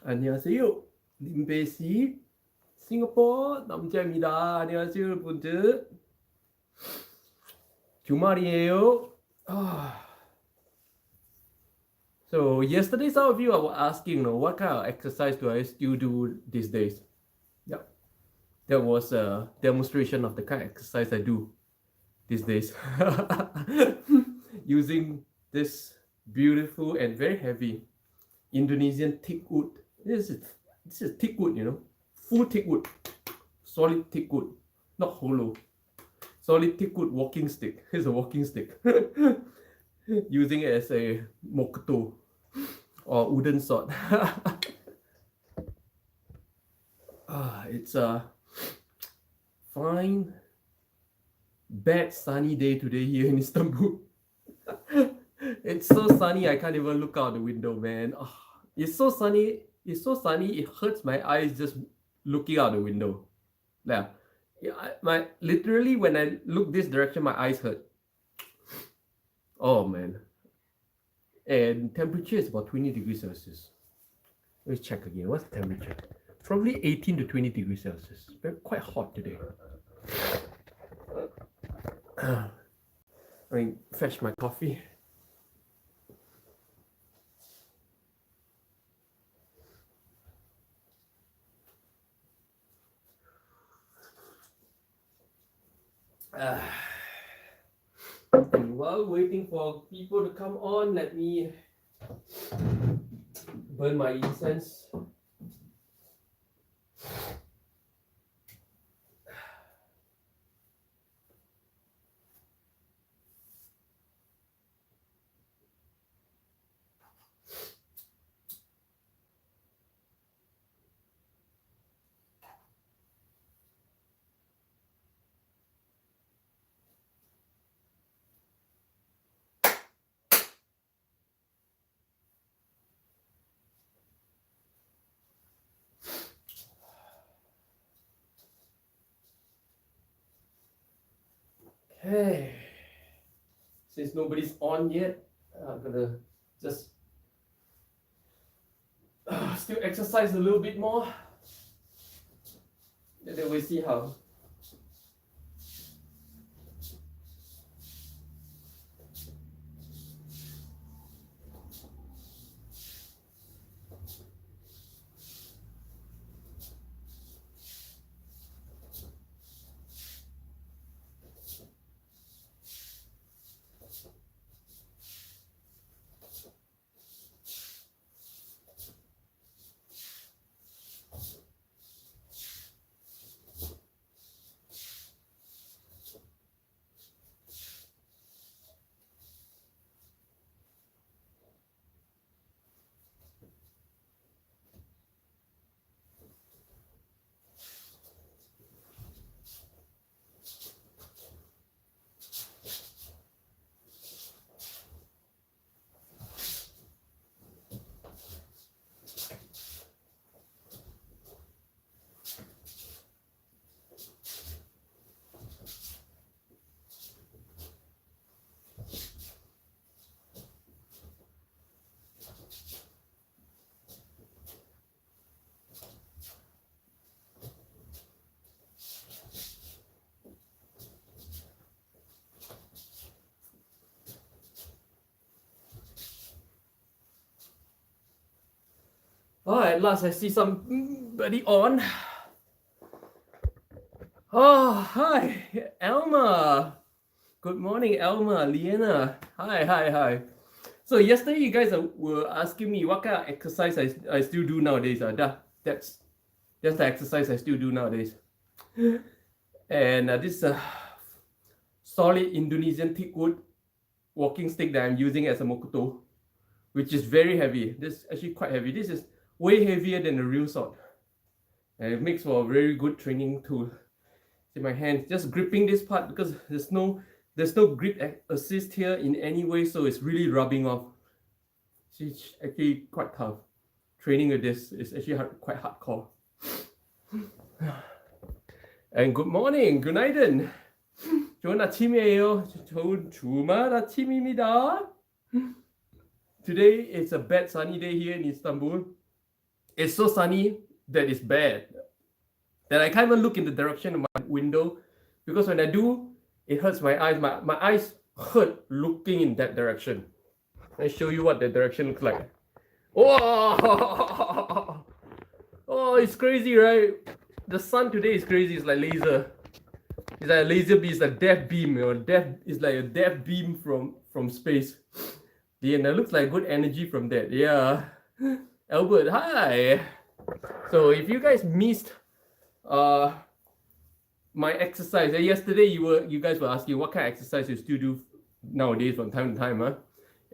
안녕하세요. 림베시 싱가포르 남자입니다. 안녕하세요, 여러분들. 주말이에요. So yesterday, some of you were asking, what kind of exercise do I still do these days? Yeah, that was a demonstration of the kind of exercise I do these days, using this beautiful and very heavy Indonesian thick wood. This is thick wood, full thick wood, solid thick wood, not hollow. Solid thick wood walking stick. Here's a walking stick. Using it as a mokoto or wooden sword. It's a fine, bad sunny day today here in Istanbul. It's so sunny I can't even look out the window, man. It's so sunny. It's so sunny. It hurts my eyes just looking out the window. Yeah, literally when I look this direction, my eyes hurt. Oh man. And temperature is about 20 degrees Celsius. Let's check again. What's the temperature? Probably 18 to 20 degrees Celsius. Quite hot today. I mean, fetch my coffee. And while waiting for people to come on, let me burn my incense. Okay, since nobody's on yet, I'm gonna just still exercise a little bit more, and then we'll see how. Oh, at last I see somebody on. Oh, hi, Elma. Good morning, Elma, Leana. Hi. So yesterday you guys were asking me what kind of exercise I still do nowadays. That's the exercise I still do nowadays. And this is a solid Indonesian thick wood walking stick that I'm using as a mokoto, which is very heavy. This is actually quite heavy. This is way heavier than the real sword, and it makes for a very good training tool. See my hand just gripping this part because there's no grip assist here in any way, so it's really rubbing off. It's actually quite tough. Training with this is actually quite hardcore. And good morning, good night. 좋은 아침이에요. 좋은 주말 아침입니다. Today it's a bad sunny day here in Istanbul. It's so sunny that it's bad. That I can't even look in the direction of my window, because when I do, it hurts my eyes. My eyes hurt looking in that direction. I show you what that direction looks like. Oh, oh, it's crazy, right? The sun today is crazy. It's like laser. It's like a laser beam. It's a death beam. It's like a death beam from space. Yeah, and it looks like good energy from that. Yeah. Albert, hi. So if you guys missed my exercise, yesterday you guys were asking what kind of exercise you still do nowadays from time to time, huh?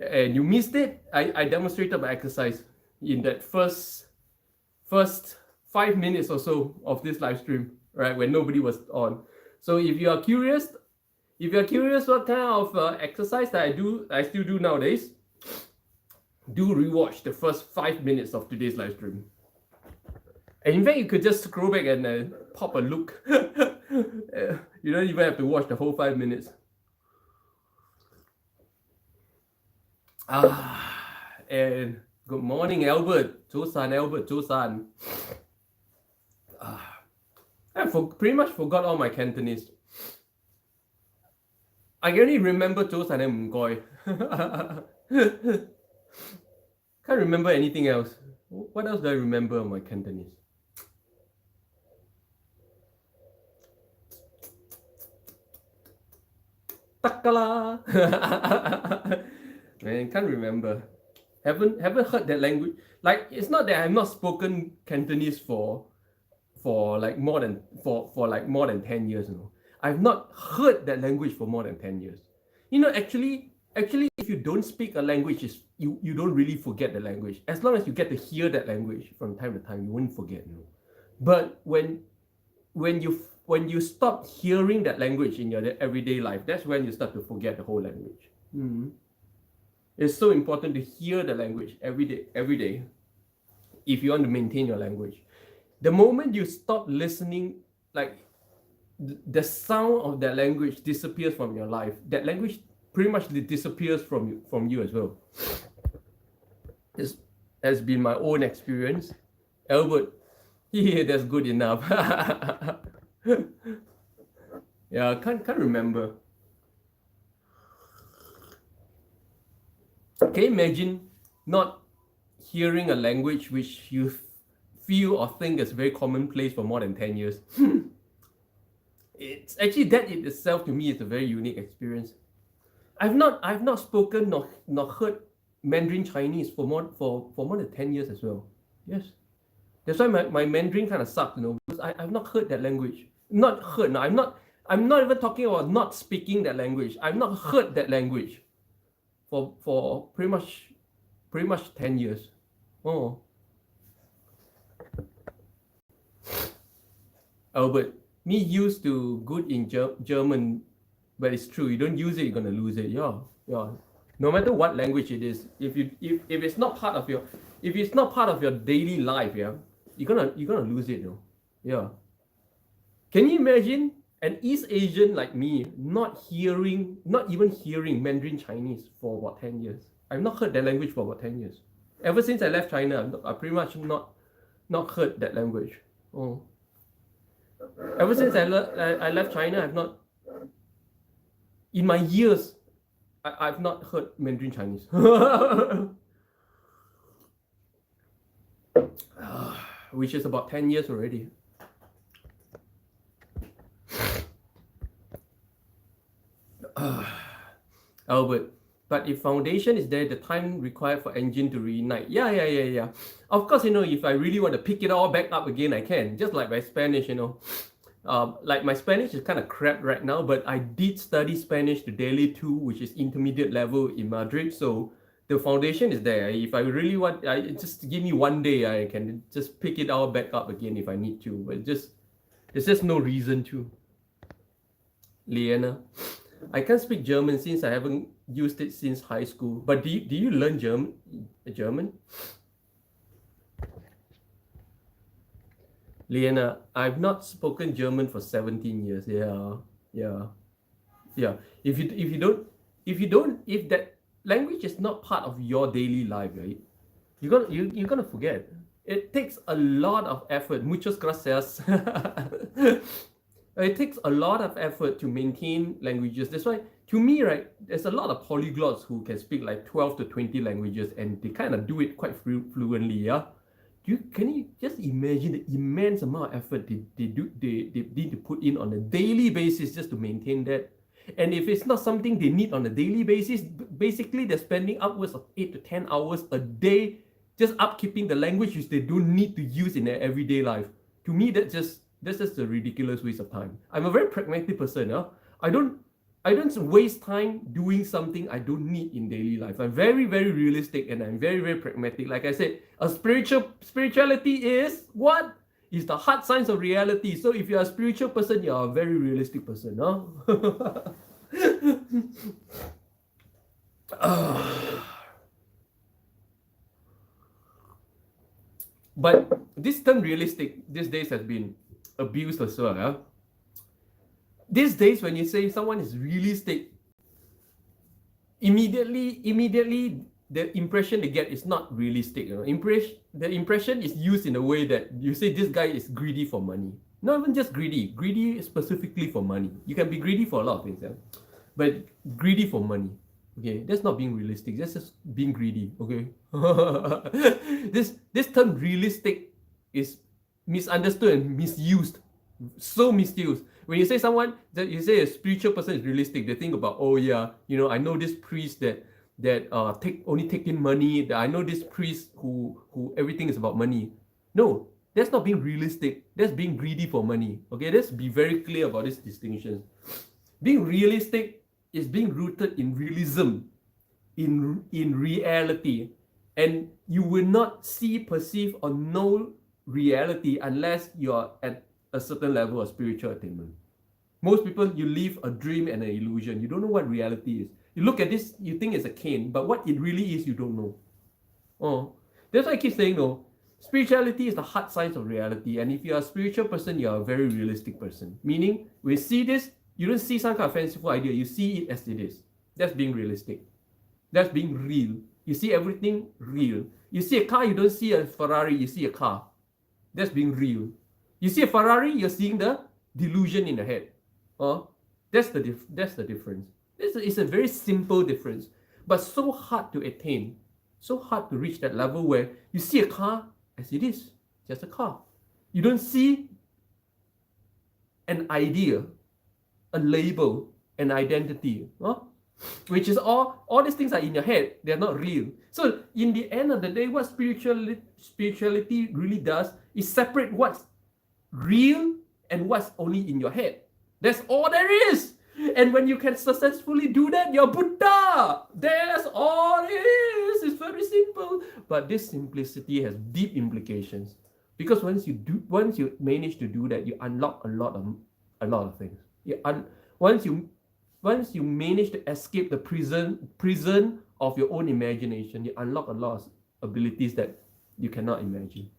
And you missed it. I demonstrated my exercise in that first 5 minutes or so of this live stream, right, when nobody was on. So if you are curious what kind of exercise that I still do nowadays, do rewatch the first 5 minutes of today's live stream. And in fact, you could just scroll back and pop a look. You don't even have to watch the whole 5 minutes. And good morning, Albert. Josan, Albert, Josan. I pretty much forgot all my Cantonese. I can only remember Josan and Mgoy. Can't remember anything else. What else do I remember of my Cantonese? Takala. Man, can't remember. Haven't heard that language. Like, it's not that I've not spoken Cantonese for like more than 10 years, you know. I've not heard that language for more than 10 years. You know, actually, if you don't speak a language, you don't really forget the language. As long as you get to hear that language from time to time, you won't forget, you know. But when you stop hearing that language in your everyday life, that's when you start to forget the whole language. It's so important to hear the language every day, if you want to maintain your language. The moment you stop listening, like the sound of that language disappears from your life. That language pretty much disappears from you as well. This has been my own experience. Albert, yeah, that's good enough. Yeah, can't remember. Can you imagine not hearing a language which you feel or think is very commonplace for more than 10 years? It's actually, that in itself to me is a very unique experience. I've not spoken nor heard Mandarin Chinese for more than 10 years as well. Yes. That's why my Mandarin kind of sucked, you know, because I've not heard that language. Not heard. No, I'm not even talking about not speaking that language. I've not heard that language for pretty much 10 years. Oh. Albert, me used to good in German, but it's true. You don't use it, you're gonna lose it. Yeah. No matter what language it is, if it's not part of your daily life, yeah, you're gonna lose it, though. Yeah. Can you imagine an East Asian like me not even hearing Mandarin Chinese for about 10 years? I've not heard that language for about 10 years. Ever since I left China, I pretty much not heard that language. Oh. Ever since I left China, I've not, in my years, I've not heard Mandarin Chinese. Which is about 10 years already. Albert, but if foundation is there, the time required for engine to reignite. Yeah. Of course, you know, if I really want to pick it all back up again, I can. Just like my Spanish, you know. Like my Spanish is kind of crap right now, but I did study Spanish to Daily 2, which is intermediate level in Madrid. So the foundation is there. If I really want, just give me one day, I can just pick it all back up again if I need to. But there's just no reason to. Leana, I can't speak German since I haven't used it since high school. But do you learn German? Leana, I've not spoken German for 17 years. Yeah. If that language is not part of your daily life, right, you're gonna forget. It takes a lot of effort. Muchas gracias. It takes a lot of effort to maintain languages. That's why, to me, right, there's a lot of polyglots who can speak like 12 to 20 languages, and they kind of do it quite fluently, yeah? Can you just imagine the immense amount of effort they need to put in on a daily basis just to maintain that? And if it's not something they need on a daily basis, basically they're spending upwards of 8 to 10 hours a day just upkeeping the language which they don't need to use in their everyday life. To me, that's just a ridiculous waste of time. I'm a very pragmatic person. I don't waste time doing something I don't need in daily life. I'm very, very realistic, and I'm very, very pragmatic. Like I said, spirituality is what? Is the hard science of reality. So if you're a spiritual person, you're a very realistic person. But this term realistic these days has been abused as well. These days, when you say someone is realistic, immediately the impression they get is not realistic. The impression is used in a way that you say this guy is greedy for money. Not even just greedy specifically for money. You can be greedy for a lot of things, but greedy for money. Okay, that's not being realistic. That's just being greedy. Okay, this term realistic is misunderstood and misused. So misused. When you say someone that you say a spiritual person is realistic, they think about, oh yeah, I know this priest that only take in money. That I know this priest who everything is about money. No, that's not being realistic. That's being greedy for money. Okay, let's be very clear about this distinction. Being realistic is being rooted in realism, in reality, and you will not see, perceive, or know reality unless you're at a certain level of spiritual attainment. Most people, you live a dream and an illusion. You don't know what reality is. You look at this, you think it's a cane, but what it really is, you don't know. That's why I keep saying, no, spirituality is the hard science of reality. And if you're a spiritual person, you're a very realistic person. Meaning, when you see this, you don't see some kind of fanciful idea. You see it as it is. That's being realistic. That's being real. You see everything real. You see a car, you don't see a Ferrari, you see a car. That's being real. You see a Ferrari, you're seeing the delusion in the head. That's the difference. It's a very simple difference, but so hard to attain, so hard to reach that level where you see a car as it is, just a car. You don't see an idea, a label, an identity, which is all these things are in your head. They're not real. So in the end of the day, what spirituality really does is separate what's real and what's only in your head. That's all there is. And when you can successfully do that, you're Buddha. That's all it is. It's very simple. But this simplicity has deep implications, because once you manage to do that, you unlock a lot of things. Once you manage to escape the prison of your own imagination, you unlock a lot of abilities that you cannot imagine.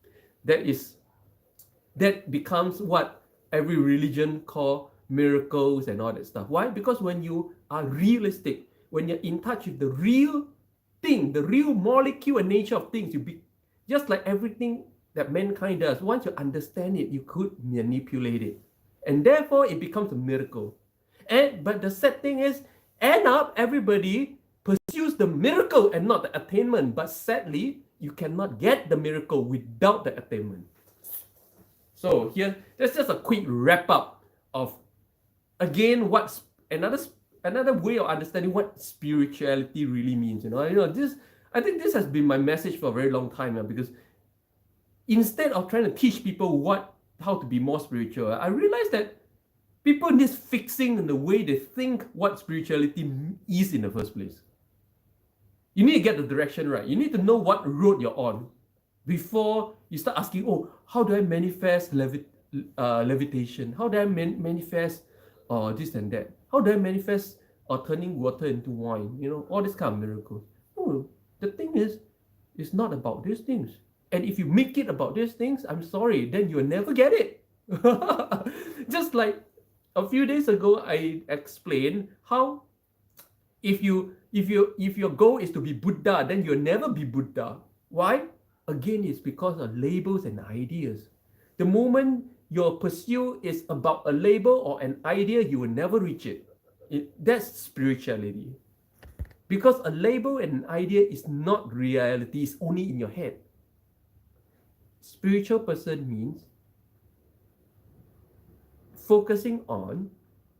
That becomes what every religion call miracles and all that stuff. Why? Because when you are realistic, when you're in touch with the real thing, the real molecule and nature of things, you be just like everything that mankind does. Once you understand it, you could manipulate it, and therefore it becomes a miracle. But the sad thing is, end up everybody pursues the miracle and not the attainment. But sadly, you cannot get the miracle without the attainment. So here, that's just a quick wrap up of, again, what's another way of understanding what spirituality really means. I think this has been my message for a very long time now, because instead of trying to teach people how to be more spiritual, I realized that people need fixing in the way they think what spirituality is in the first place. You need to get the direction right. You need to know what road you're on before you start asking, how do I manifest levitation? How do I manifest this and that? How do I manifest turning water into wine? All these kind of miracles. The thing is, it's not about these things. And if you make it about these things, I'm sorry, then you'll never get it. Just like a few days ago, I explained how if your goal is to be Buddha, then you'll never be Buddha. Why? again, it's because of labels and ideas. The moment your pursuit is about a label or an idea, you will never reach it. That's spirituality. Because a label and an idea is not reality, it's only in your head. Spiritual person means focusing on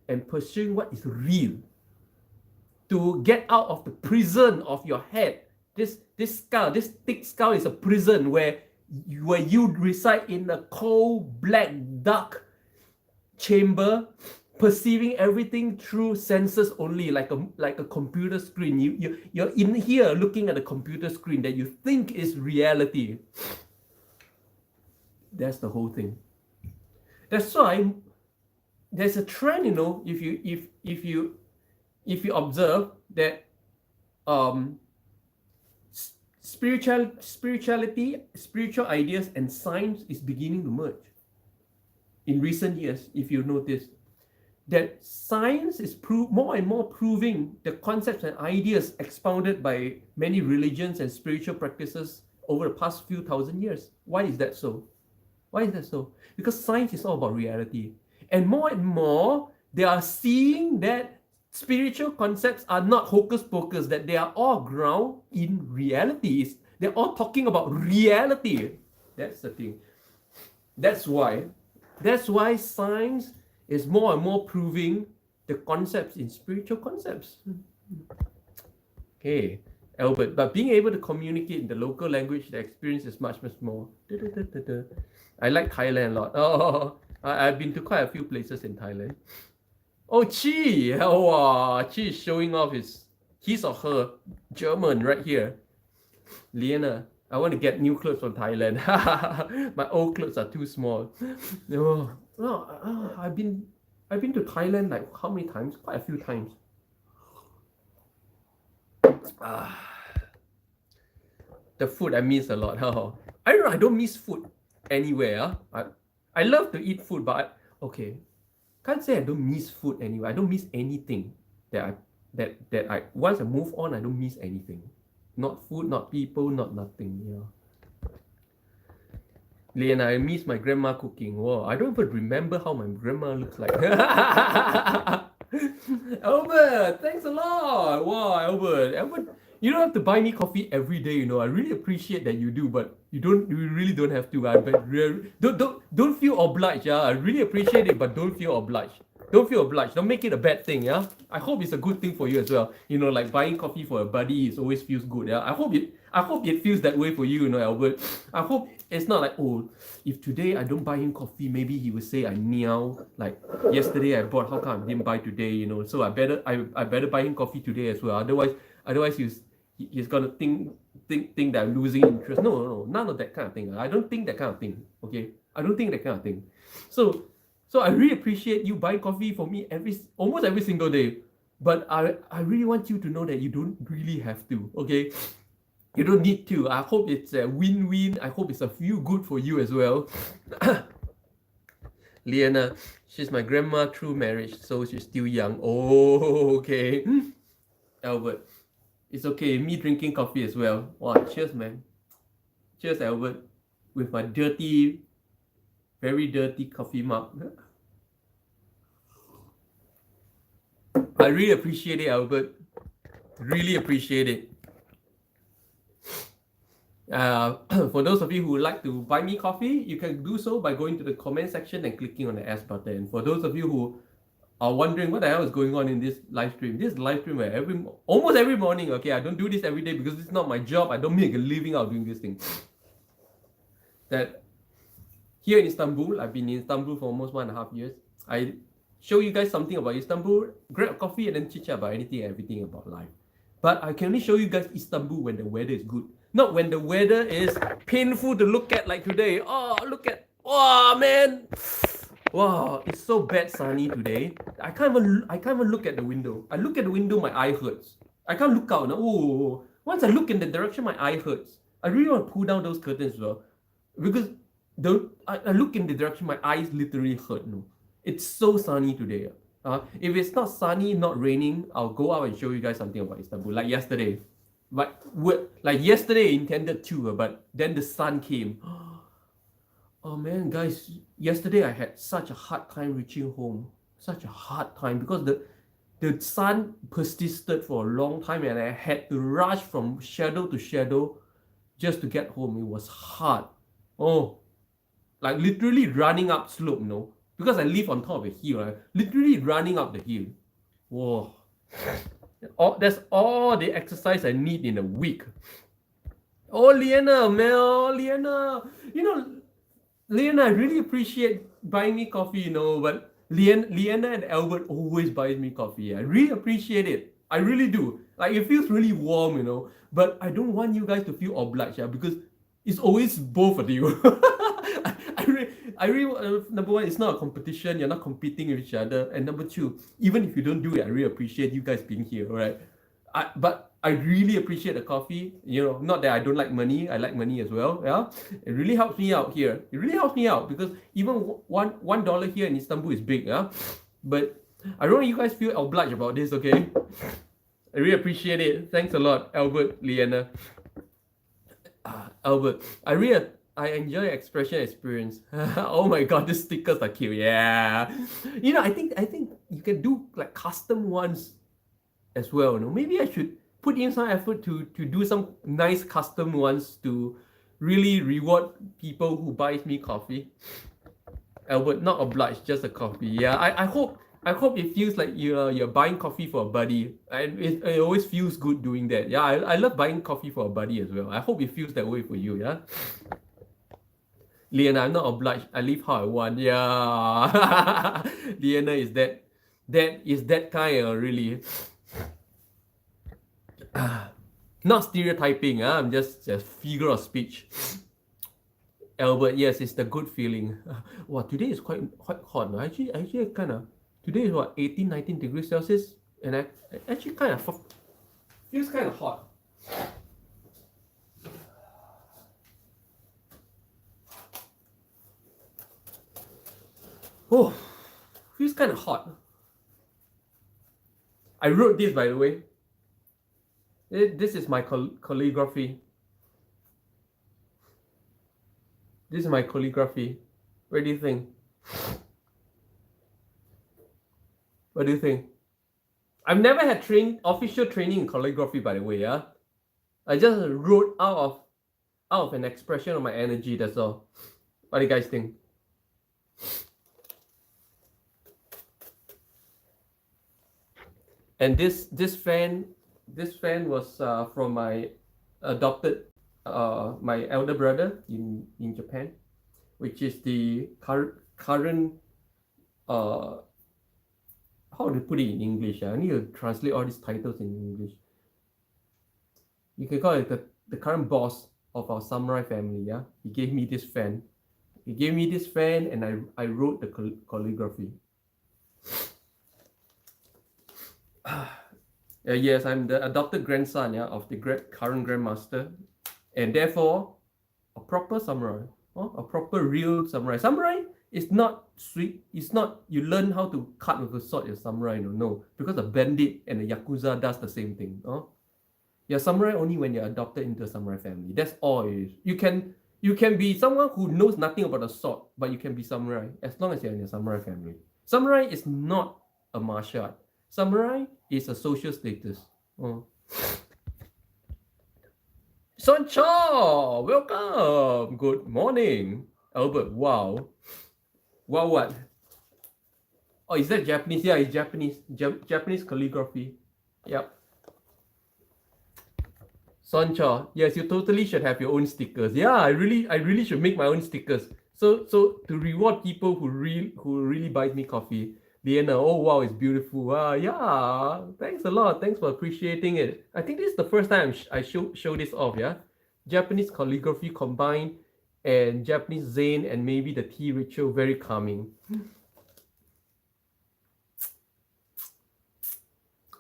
and pursuing what is real. To get out of the prison of your head. This skull, this thick skull is a prison where you reside in a cold, black, dark chamber, perceiving everything through senses only, like a computer screen. You're in here looking at a computer screen that you think is reality. That's the whole thing. That's why there's a trend, if you observe that spirituality, spiritual ideas and science is beginning to merge. In recent years, if you notice, that science is more and more proving the concepts and ideas expounded by many religions and spiritual practices over the past few thousand years. Why is that so? Why is that so? Because science is all about reality. And more, they are seeing that spiritual concepts are not hocus pocus, that they are all ground in reality. They're all talking about reality. That's the thing. That's why science is more and more proving the concepts in spiritual concepts. Okay, Albert, but being able to communicate in the local language, the experience is much more. I like Thailand a lot. Oh, I've been to quite a few places in Thailand. Oh, Chi! Oh, Chi is showing off his or her German right here. Leana, I want to get new clothes from Thailand. My old clothes are too small. No, I've been to Thailand like how many times? Quite a few times. The food I miss a lot. I don't know. I don't miss food anywhere. I love to eat food, but can't say I don't miss food anywhere. I don't miss anything that I once I move on, I don't miss anything. Not food, not people, not nothing. Yeah. Leana, I miss my grandma cooking. Whoa, I don't even remember how my grandma looks like. Albert, thanks a lot. Wow, Albert, you don't have to buy me coffee every day. I really appreciate that you do, but you really don't have to. Don't feel obliged. Yeah, I really appreciate it, but don't feel obliged. Don't feel obliged. Don't make it a bad thing. Yeah, I hope it's a good thing for you as well. Like buying coffee for a buddy, it always feels good. Yeah, I hope it feels that way for you. Albert. I hope it's not like, oh, if today I don't buy him coffee, maybe he will say I meow. Like yesterday I bought, how come I didn't buy today? So I better buy him coffee today as well. Otherwise he's gonna think that I'm losing interest. No, none of that kind of thing. I don't think that kind of thing. Okay, I don't think that kind of thing. So I really appreciate you buying coffee for me almost every single day. But I really want you to know that you don't really have to. Okay, you don't need to. I hope it's a win-win. I hope it's a feel good for you as well. Leana, she's my grandma through marriage, so she's still young. Oh, okay. Albert, it's okay. Me drinking coffee as well. Wow, cheers, man. Cheers, Albert. With my very dirty coffee mug. I really appreciate it, Albert. Really appreciate it. For those of you who would like to buy me coffee, you can do so by going to the comment section and clicking on the S button. And for those of you who are wondering what the hell is going on in this live stream where almost every morning, okay, I don't do this every day because it's not my job. I don't make a living out doing this thing. That here in Istanbul, I've been in Istanbul for almost 1.5 years. I show you guys something about Istanbul, grab coffee and then chit chat about everything about life. But I can only show you guys Istanbul when the weather is good. Not when the weather is painful to look at like today. Oh man. Wow, it's so bad sunny today. I can't even look at the window. I look at the window, my eye hurts. I can't look out now. Oh, once I look in the direction, my eye hurts. I really want to pull down those curtains as well. Because I look in the direction, my eyes literally hurt. No, it's so sunny today. If it's not sunny, not raining, I'll go out and show you guys something about Istanbul. Like yesterday, like yesterday I intended to, but then the sun came. Oh man, guys, yesterday I had such a hard time reaching home. Such a hard time because the sun persisted for a long time and I had to rush from shadow to shadow just to get home. It was hard. Oh, like literally running up slope, because I live on top of a hill, right? Literally running up the hill. Whoa. That's all the exercise I need in a week. Oh, Leana, Mel, Leana. Leana, I really appreciate buying me coffee, but Leana and Albert always buys me coffee. I really appreciate it. I really do. Like, it feels really warm, but I don't want you guys to feel obliged, because it's always both of you. Number one, it's not a competition. You're not competing with each other. And number two, even if you don't do it, I really appreciate you guys being here, all right? But I really appreciate the coffee. Not that I don't like money. I like money as well. Yeah, it really helps me out here. It really helps me out because even $1 here in Istanbul is big. Yeah, but I don't want you guys feel obliged about this. Okay, I really appreciate it. Thanks a lot, Albert, Leana. Albert, I enjoy expression experience. Oh my god, these stickers are cute. Yeah, I think you can do like custom ones as well. Maybe I should put in some effort to do some nice custom ones to really reward people who buys me coffee. Albert, not obliged, just a coffee. Yeah, I hope it feels like you're buying coffee for a buddy, and it always feels good doing that. Yeah, I love buying coffee for a buddy as well. I hope it feels that way for you. Yeah, Leana, I'm not obliged. I live how I want. Yeah, Leana is that kind of really. Not stereotyping, I'm just figure of speech. Albert, yes, it's the good feeling. Wow, today is quite hot. Actually kind of, today is what, 18, 19 degrees Celsius? And I actually kind of feels kind of hot. Oh, feels kind of hot. I wrote this, by the way. This is my calligraphy. This is my calligraphy. What do you think? What do you think? I've never had official training in calligraphy, by the way. Yeah, I just wrote out of an expression of my energy. That's all. What do you guys think? And this fan was from my adopted my elder brother in Japan, which is the current how to put it in English. I need to translate all these titles in English. You can call it the current boss of our samurai family. Yeah, he gave me this fan. And I wrote the calligraphy. Yes, I'm the adopted grandson, of the current grandmaster, and therefore a proper samurai, a proper real samurai. Samurai is not sweet. It's not you learn how to cut with a sword. You're samurai, no, because a bandit and a yakuza does the same thing. You're samurai only when you're adopted into a samurai family. That's all it is. You can be someone who knows nothing about a sword, but you can be samurai as long as you're in a samurai family. Samurai is not a martial art. Samurai is a social status. Son Cho, welcome. Good morning, Albert. Wow. Wow, what? Oh, is that Japanese? Yeah, it's Japanese. Japanese calligraphy. Yep. Son Cho, yes, you totally should have your own stickers. Yeah, I really should make my own stickers. So to reward people who really buy me coffee. Leana, oh wow, it's beautiful. Yeah, thanks a lot. Thanks for appreciating it. I think this is the first time I show this off. Yeah, Japanese calligraphy combined and Japanese Zen and maybe the tea ritual, very calming.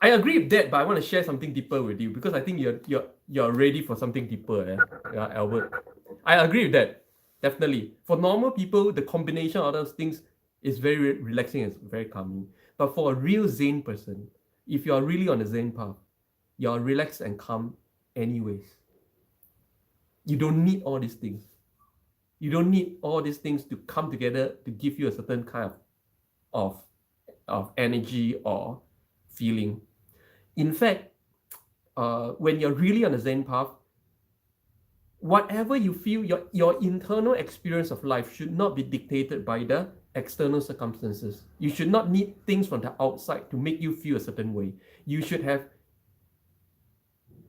I agree with that, but I want to share something deeper with you because I think you're ready for something deeper. Yeah, Albert. I agree with that. Definitely. For normal people, the combination of those things is very relaxing and very calming. But for a real Zen person, if you're really on the Zen path, you're relaxed and calm anyways. You don't need all these things. You don't need all these things to come together to give you a certain kind of energy or feeling. In fact, when you're really on the Zen path, whatever you feel, your internal experience of life should not be dictated by the external circumstances. You should not need things from the outside to make you feel a certain way. You should have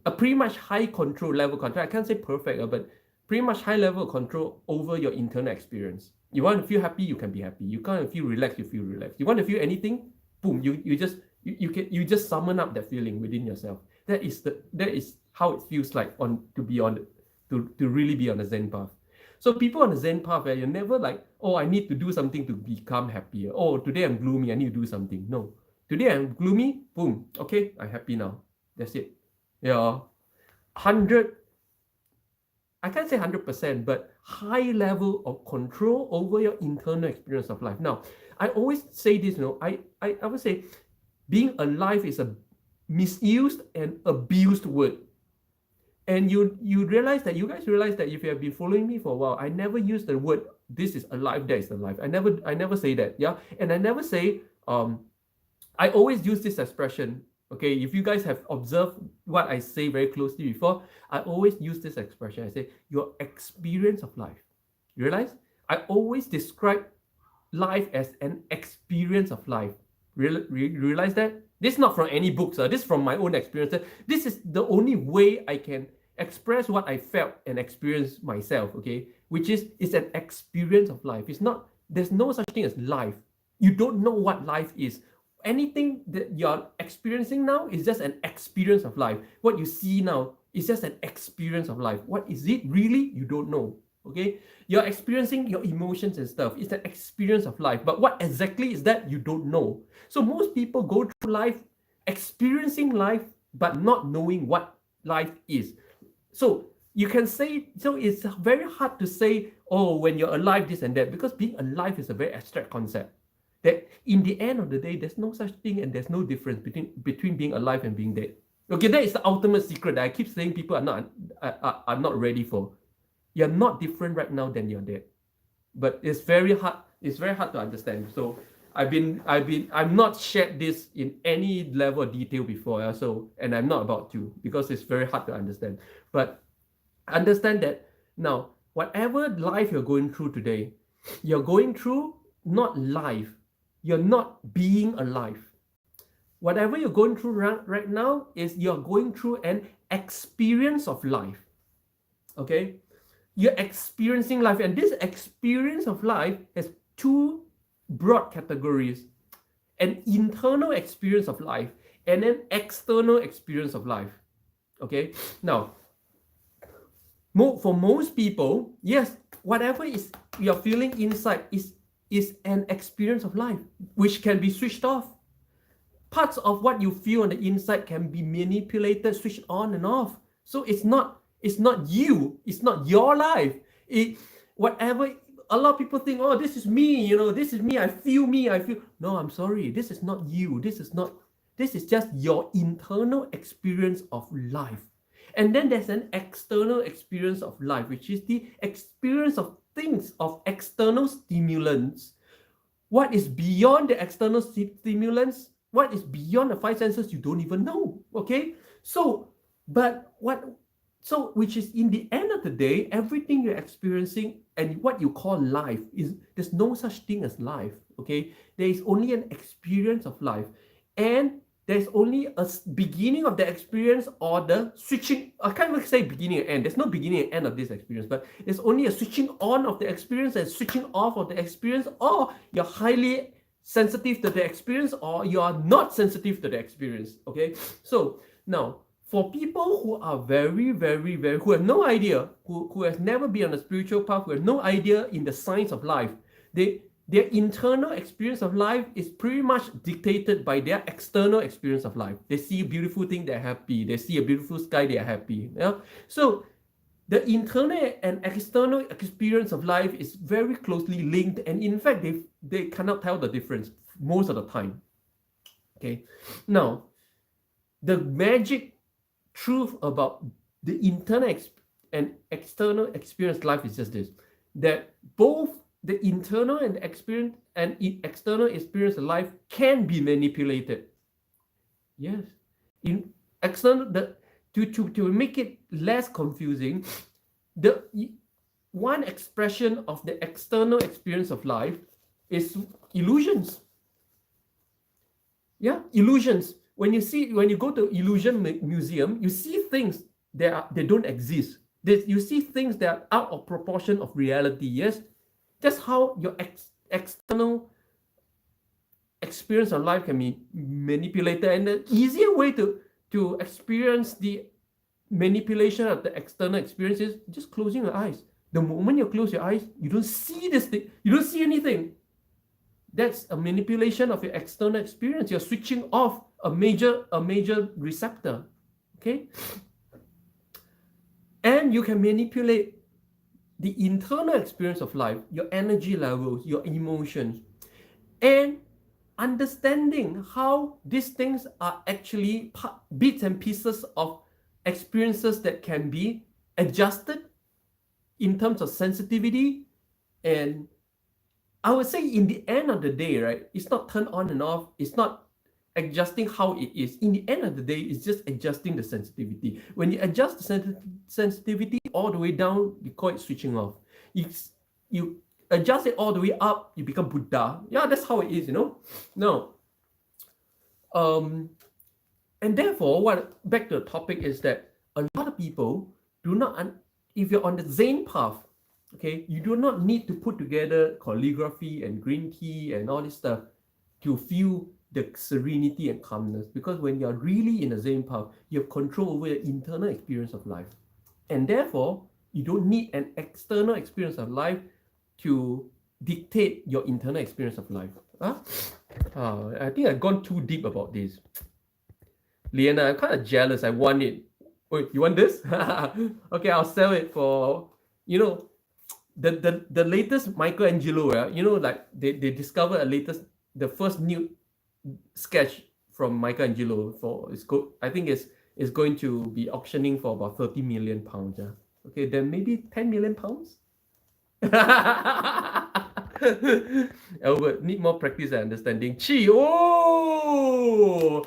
a pretty much high level control. I can't say perfect, but pretty much high level of control over your internal experience. You want to feel happy, you can be happy. You can't feel relaxed, you feel relaxed. You want to feel anything, boom, you just summon up that feeling within yourself. That is how it feels like to really be on the Zen path. So people on the Zen path, you're never like, oh, I need to do something to become happier. Oh, today I'm gloomy, I need to do something. No. Today I'm gloomy, boom, okay, I'm happy now. That's it. Yeah. 100, I can't say 100%, but high level of control over your internal experience of life. Now, I always say this, I would say being alive is a misused and abused word. And you guys realize that if you have been following me for a while, I never use the word this is alive, that is alive. I never say that. Yeah. And I never say I always use this expression. Okay, if you guys have observed what I say very closely before, I always use this expression. I say your experience of life. You realize? I always describe life as an experience of life. Realize that? This is not from any books. This is from my own experience. This is the only way I can express what I felt and experienced myself, okay? Which is, it's an experience of life. There's no such thing as life. You don't know what life is. Anything that you're experiencing now is just an experience of life. What you see now is just an experience of life. What is it really? You don't know. Okay, you're experiencing your emotions and stuff. It's an experience of life, but what exactly is that? You don't know. So most people go through life experiencing life but not knowing what life is. So you can say, so it's very hard to say, oh, when you're alive, this and that, because being alive is a very abstract concept. That in the end of the day, there's no such thing and there's no difference between being alive and being dead. Okay, that is the ultimate secret that I keep saying people are not ready for. You're not different right now than you're dead. But it's very hard to understand. So I'm not shared this in any level of detail before. And I'm not about to, because it's very hard to understand. But understand that now, whatever life you're going through today, you're going through not life. You're not being alive. Whatever you're going through right now is you're going through an experience of life. Okay? You're experiencing life, and this experience of life has two broad categories: an internal experience of life and an external experience of life. Okay? Now, for most people, yes, whatever is you're feeling inside is an experience of life, which can be switched off. Parts of what you feel on the inside can be manipulated, switched on and off. So it's not you, it's not your life. Whatever, a lot of people think, oh, this is me, this is me, I feel. No, I'm sorry, this is not you. This is just your internal experience of life. And then there's an external experience of life, which is the experience of things, of external stimulants. What is beyond the external stimulants? What is beyond the five senses? You don't even know. Okay? Which is in the end of the day, everything you're experiencing and what you call life there's no such thing as life. Okay? There is only an experience of life. And there's only a beginning of the experience or the switching. I can't even say beginning and end. There's no beginning and end of this experience, but there's only a switching on of the experience and switching off of the experience, or you're highly sensitive to the experience or you are not sensitive to the experience. Okay, so now for people who are very, very, very, who have no idea, who has never been on a spiritual path, who have no idea in the science of life, their internal experience of life is pretty much dictated by their external experience of life. They see a beautiful thing, they're happy. They see a beautiful sky, they're happy. Yeah? So the internal and external experience of life is very closely linked, and in fact, they cannot tell the difference most of the time. Okay. Now, the magic truth about the internal and external experience life is just this, that both the internal and experience and external experience of life can be manipulated. Yes. In external, to make it less confusing, the one expression of the external experience of life is illusions. Yeah, illusions. When you go to illusion museum, you see things they don't exist. You see things that are out of proportion of reality. Yes, that's how your external experience of life can be manipulated. And the easier way to experience the manipulation of the external experience is just closing your eyes. The moment you close your eyes, you don't see this thing. You don't see anything. That's a manipulation of your external experience. You're switching off a major receptor. Okay? And you can manipulate the internal experience of life, your energy levels, your emotions, and understanding how these things are actually bits and pieces of experiences that can be adjusted in terms of sensitivity. And I would say in the end of the day, right, it's not turned on and off. It's not adjusting how it is. In the end of the day, it's just adjusting the sensitivity. When you adjust the sensitivity all the way down, you call it switching off. You adjust it all the way up, you become Buddha. Yeah, that's how it is, Now, and therefore, back to the topic is that a lot of people do not, if you're on the Zen path, okay, you do not need to put together calligraphy and green tea and all this stuff to feel the serenity and calmness, because when you're really in a Zen path, you have control over your internal experience of life. And therefore, you don't need an external experience of life to dictate your internal experience of life. I think I've gone too deep about this. Leana, I'm kind of jealous. I want it. Wait, you want this? Okay, I'll sell it for, the latest Michelangelo, like they discovered the first new sketch from Michelangelo I think it's going to be auctioning for about 30 million pounds. Yeah? Okay, then maybe 10 million pounds. Albert, need more practice and understanding. Chi, oh,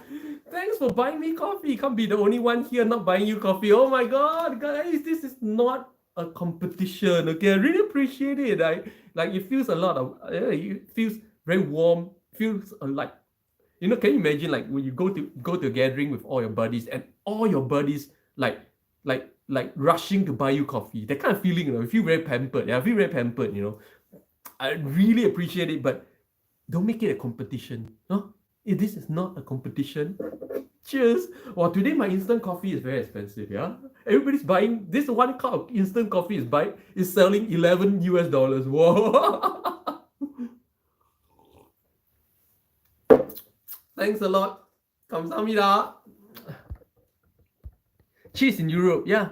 thanks for buying me coffee. Can't be the only one here not buying you coffee. Oh my god, guys, this is not a competition. Okay, I really appreciate it. Like it feels a lot of it feels very warm. Feels like, can you imagine like when you go to a gathering with all your buddies and all your buddies like rushing to buy you coffee? That kind of feeling, you feel very pampered. Yeah, I feel very pampered. I really appreciate it, but don't make it a competition. This is not a competition. Cheers. Well, today my instant coffee is very expensive. Yeah, everybody's buying this one cup of instant coffee is selling $11 US. Whoa. Thanks a lot. 감사합니다. Chi is in Europe, yeah.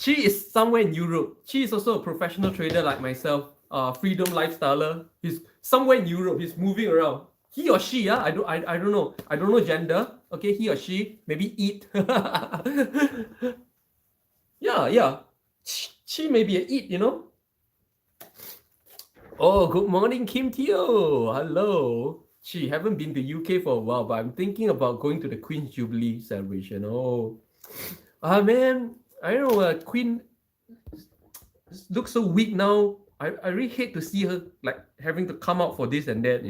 Chi is somewhere in Europe. Chi is also a professional trader like myself, freedom lifestyler. He's somewhere in Europe. He's moving around. He or she, yeah. I don't know. I don't know gender. Okay, he or she, maybe eat. Yeah. Chi may be an eat, Oh, good morning, Kim Teo. Hello. She haven't been to UK for a while, but I'm thinking about going to the Queen's Jubilee celebration. Oh, man, I don't know. Queen looks so weak now. I really hate to see her like having to come out for this and that.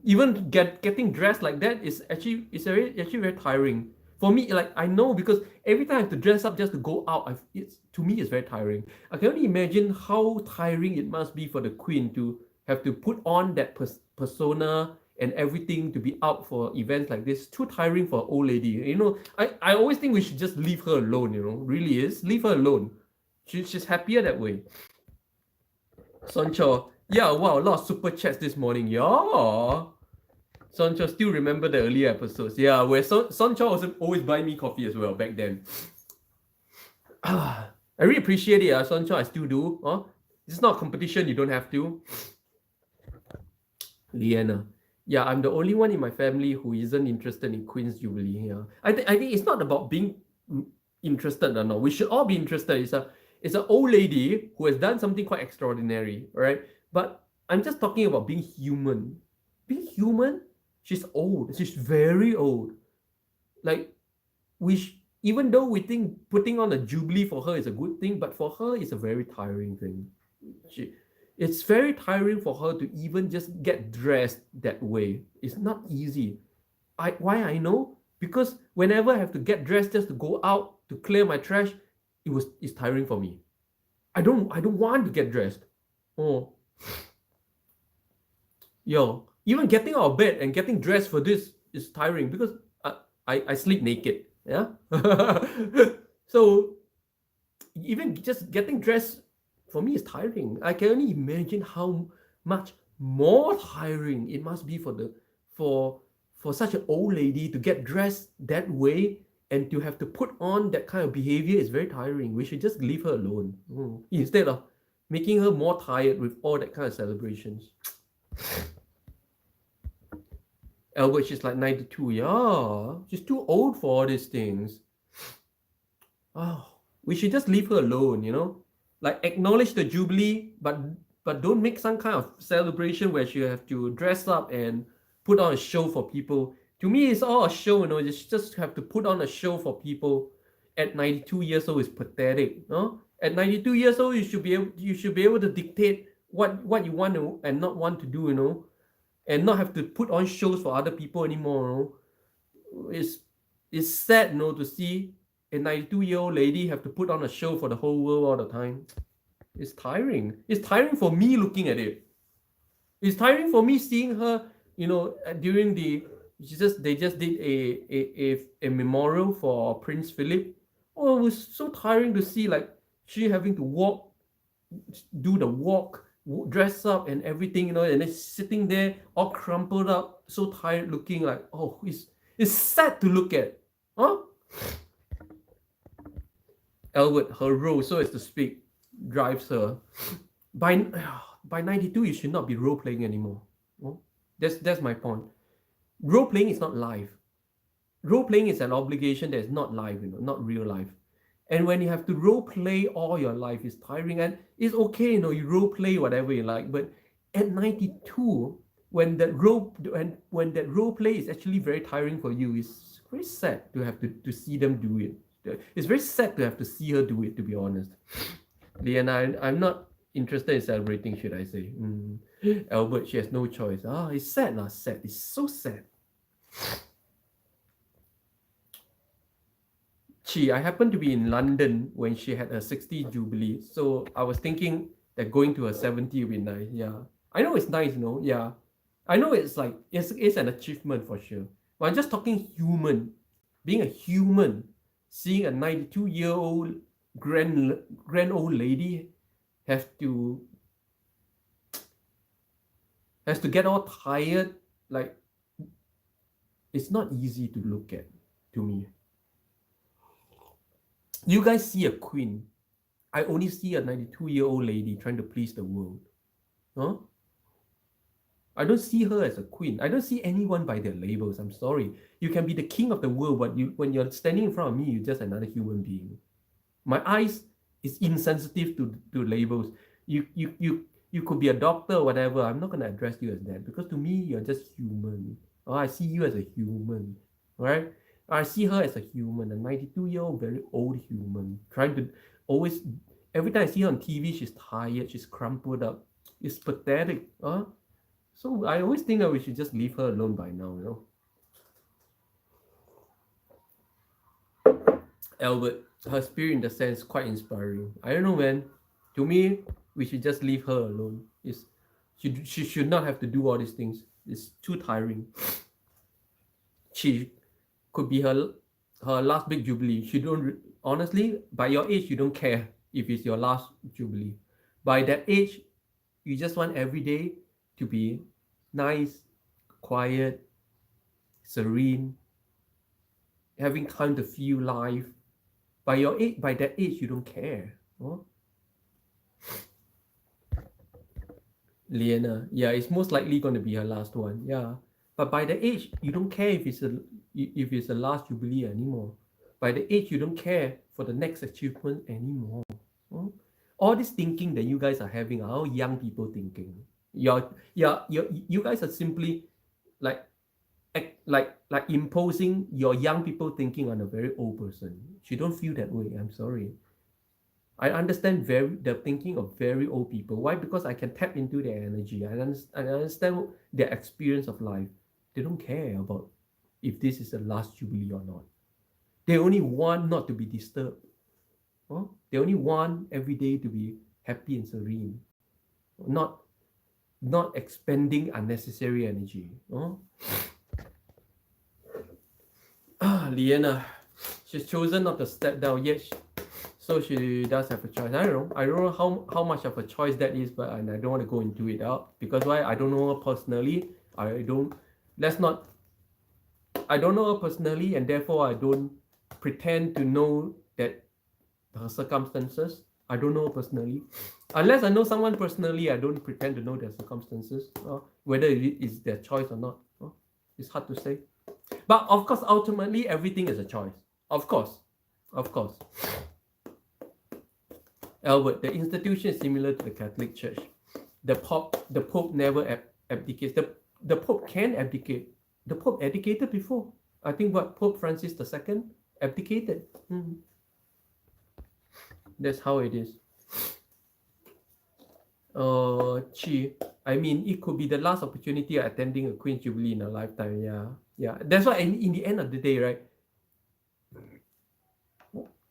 Even getting dressed like that is actually very tiring for me. Like I know, because every time I have to dress up just to go out, to me it's very tiring. I can only imagine how tiring it must be for the Queen to have to put on that persona and everything to be out for events like this. Too tiring for an old lady. I always think we should just leave her alone. Really is. Leave her alone. She's happier that way. Soncho, yeah, wow, a lot of super chats this morning. Yeah. Soncho, still remember the earlier episodes. Yeah, where Soncho was always buying me coffee as well back then. I really appreciate it, Soncho. I still do. It's not a competition. You don't have to. Leana, yeah, I'm the only one in my family who isn't interested in Queen's Jubilee. Yeah, I think it's not about being interested or not. We should all be interested. It's an old lady who has done something quite extraordinary, right? But I'm just talking about being human. Being human, she's old. She's very old. Like even though we think putting on a jubilee for her is a good thing, but for her it's a very tiring thing. It's very tiring for her to even just get dressed that way. It's not easy. Why I know? Because whenever I have to get dressed just to go out to clear my trash, it's tiring for me. I don't want to get dressed. Oh, yo, even getting out of bed and getting dressed for this is tiring because I sleep naked. Yeah. So even just getting dressed for me is tiring. I can only imagine how much more tiring it must be for such an old lady to get dressed that way and to have to put on that kind of behavior is very tiring. We should just leave her alone instead of making her more tired with all that kind of celebrations. Albert, she's like 92. Yeah, she's too old for all these things. Oh, we should just leave her alone, like acknowledge the jubilee, but don't make some kind of celebration where she have to dress up and put on a show for people. To me, it's all a show, you just have to put on a show for people at 92 years old is pathetic. No? At 92 years old, you should be able to dictate what you want to and not want to do, and not have to put on shows for other people anymore. It's sad, to see a 92-year-old lady have to put on a show for the whole world all the time. It's tiring. It's tiring for me looking at it. It's tiring for me seeing her, during they just did a memorial for Prince Philip. Oh, it was so tiring to see, like, she having to do the walk, dress up and everything, and then sitting there all crumpled up, so tired looking, like, oh, it's sad to look at. Huh? Albert, her role, so as to speak, drives her. By 92, you should not be role playing anymore. Well, that's my point. Role playing is not life. Role playing is an obligation that is not life, not real life. And when you have to role play all your life, it's tiring. And it's okay, you role play whatever you like. But at 92, when that role play is actually very tiring for you, it's very sad to have to see them do it. It's very sad to have to see her do it, to be honest. Leana, I'm not interested in celebrating, should I say. Albert, she has no choice. It's sad, sad. It's so sad. I happened to be in London when she had her 60th jubilee, so I was thinking that going to her 70 would be nice. Yeah, I know it's nice, Yeah, I know it's like it's an achievement for sure. But I'm just talking human, being a human, seeing a 92-year-old grand old lady has to get all tired. Like, it's not easy to look at, to me. You guys see a queen. I only see a 92-year-old lady trying to please the world. Huh? I don't see her as a queen. I don't see anyone by their labels. I'm sorry. You can be the king of the world, but when you're standing in front of me, you're just another human being. My eyes is insensitive to labels. You could be a doctor or whatever. I'm not going to address you as that, because to me, you're just human. I see you as a human. Right? I see her as a human, a 92-year-old, very old human, trying to always, every time I see her on TV, she's tired, she's crumpled up. It's pathetic. So I always think that we should just leave her alone by now, Albert, her spirit in the sense quite inspiring. I don't know, man. To me, we should just leave her alone. She should not have to do all these things. It's too tiring. She could be her last big jubilee. She don't, honestly, by your age, you don't care if it's your last jubilee. By that age, you just want every day to be nice, quiet, serene, having time to feel life. By that age, you don't care. Huh? Leana, yeah, it's most likely going to be her last one. Yeah, but by the age, you don't care if it's a last jubilee anymore. by the age you don't care for the next achievement anymore. Hmm? All this thinking that you guys are having are all young people thinking. You guys are simply like imposing your young people thinking on a very old person. You don't feel that way. I'm sorry. I understand the thinking of very old people. Why? Because I can tap into their energy. I understand their experience of life. They don't care about if this is the last jubilee or not. They only want not to be disturbed. Huh? They only want every day to be happy and serene, not expending unnecessary energy. Huh? Leana, she's chosen not to step down yet. So she does have a choice. I don't know how much of a choice that is, but I don't want to go into it out because why? I don't know her personally. I don't know her personally, and therefore I don't pretend to know that her circumstances. I don't know her personally. Unless I know someone personally, I don't pretend to know their circumstances, whether it is their choice or not. It's hard to say. But of course, ultimately, everything is a choice. Of course. Albert, the institution is similar to the Catholic Church. The Pope never abdicates. The Pope can abdicate. The Pope abdicated before. I think Pope Francis II abdicated. That's how it is. Chi, I mean, it could be the last opportunity of attending a Queen's Jubilee in a lifetime. Yeah. That's why in the end of the day, right?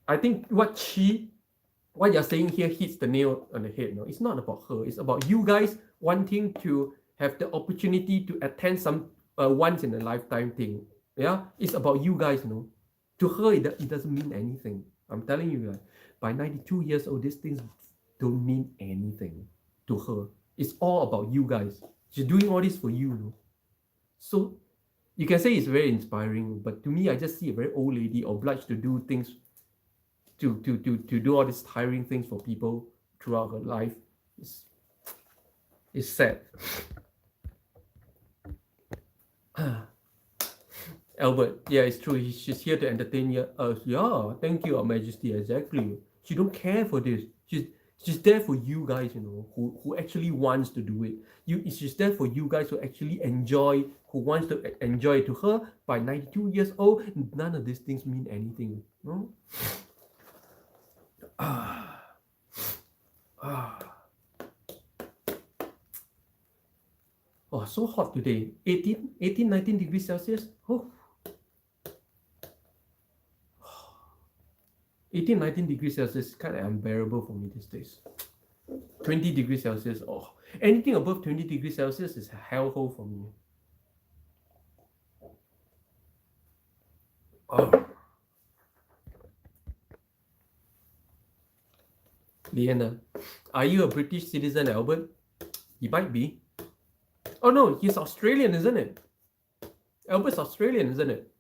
I think what you're saying here hits the nail on the head. No, it's not about her. It's about you guys wanting to have the opportunity to attend some once in a lifetime thing. Yeah, it's about you guys. No, to her it doesn't mean anything. I'm telling you guys. By 92 years old, these things don't mean anything to her. It's all about you guys. She's doing all this for you. No? So you can say it's very inspiring, but to me, I just see a very old lady obliged to do things. To do all these tiring things for people throughout her life is sad. Albert, yeah, it's true. She's here to entertain us. Yeah, thank you, Your Majesty. Exactly. She don't care for this. She's there for you guys, who actually wants to do it. She's there for you guys who actually enjoy, who wants to enjoy it. To her, by 92 years old, none of these things mean anything. No? Oh, so hot today. 19 degrees Celsius. 19 degrees Celsius is kind of unbearable for me these days. 20 degrees Celsius. Oh, anything above 20 degrees Celsius is a hellhole for me. Leana, are you a British citizen, Albert? He might be. Oh no, he's Australian, isn't it? Albert's Australian, isn't it?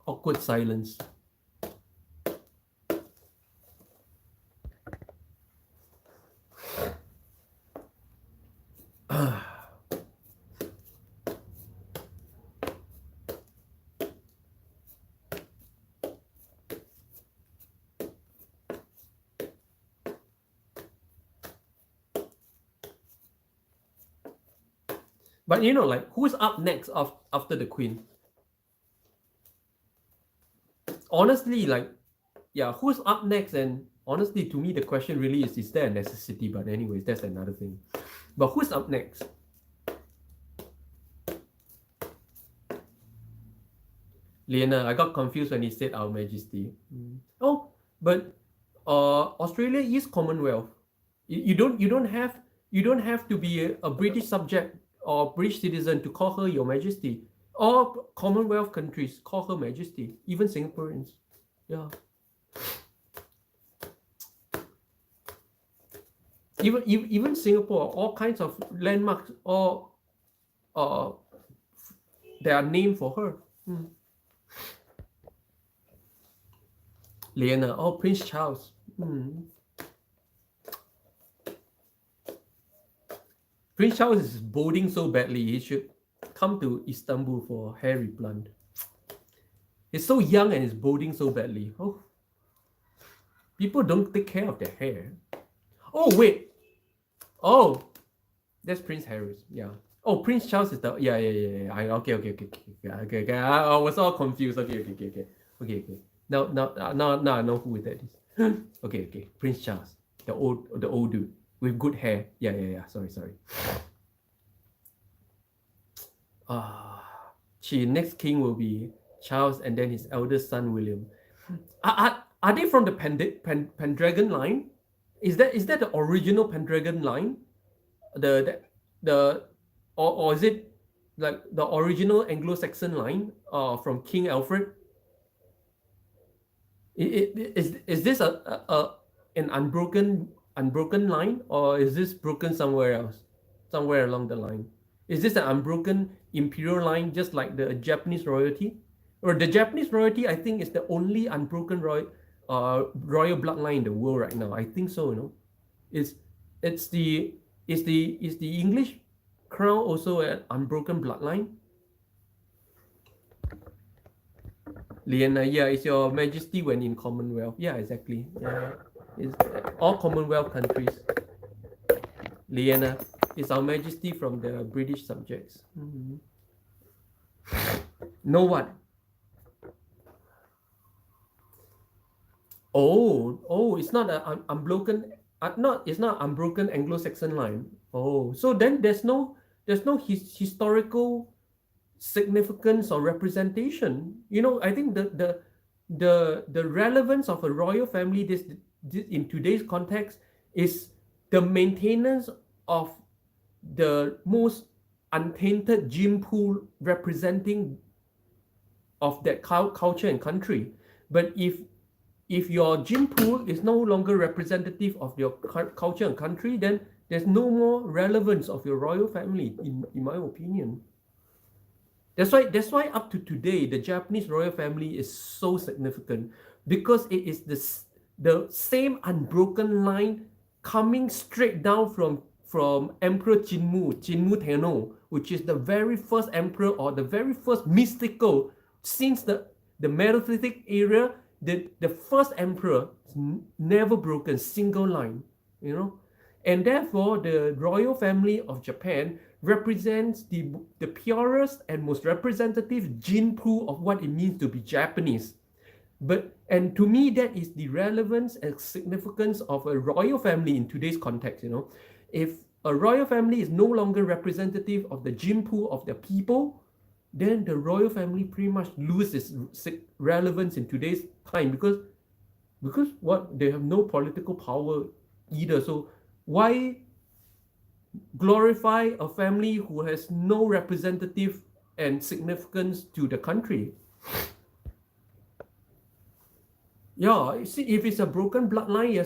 Awkward silence. But like, who's up next after the Queen? Honestly, who's up next? And honestly, to me, the question really is there a necessity? But anyways, that's another thing. But who's up next? Leana, I got confused when he said Our Majesty. Oh, but Australia is Commonwealth. You don't have to be a British subject or British citizen to call her Your Majesty. All Commonwealth countries call her Majesty, even Singaporeans. Yeah. Even Singapore, all kinds of landmarks, all they are named for her. Leana, oh, Prince Charles. Prince Charles is balding so badly, he should come to Istanbul for hair replant. He's so young and he's balding so badly. Oh, people don't take care of their hair. Oh, wait. Oh, that's Prince Harris. Yeah. Oh, Prince Charles is the yeah. Okay. I was all confused. Okay. Now I know who that is. Okay. Prince Charles, the old dude with good hair. Yeah. Sorry. Next king will be Charles and then his eldest son William. Are they from the Pendragon line? Is that the original Pendragon line? Or is it like the original Anglo-Saxon line from King Alfred? Is this an unbroken line, or is this broken somewhere else, somewhere along the line? Is this an unbroken imperial line, just like the Japanese royalty? Or the Japanese royalty, I think, is the only unbroken royal bloodline in the world right now. I think so. Is the English crown also an unbroken bloodline? Leana, yeah, it's your majesty when in Commonwealth. Yeah, exactly. Yeah, it's all Commonwealth countries. Leana, it's our majesty from the British subjects. No what? Oh, it's not an unbroken. It's not unbroken Anglo-Saxon line. Oh, so then there's no historical significance or representation. I think the relevance of a royal family this in today's context is the maintenance of the most untainted gene pool representing of that culture and country. But if your gene pool is no longer representative of your culture and country, then there's no more relevance of your royal family, in my opinion. That's why up to today, the Japanese royal family is so significant, because it is the same unbroken line coming straight down from Emperor Jinmu Tenno, which is the very first emperor, or the very first mystical, since the Meroitic era. The first emperor is never broken, single line, and therefore the royal family of Japan represents the purest and most representative gene pool of what it means to be Japanese. And to me, that is the relevance and significance of a royal family in today's context. If a royal family is no longer representative of the gene pool of the people, then the royal family pretty much loses relevance in today's time, because what, they have no political power either. So why glorify a family who has no representative and significance to the country? Yeah, you see, if it's a broken bloodline,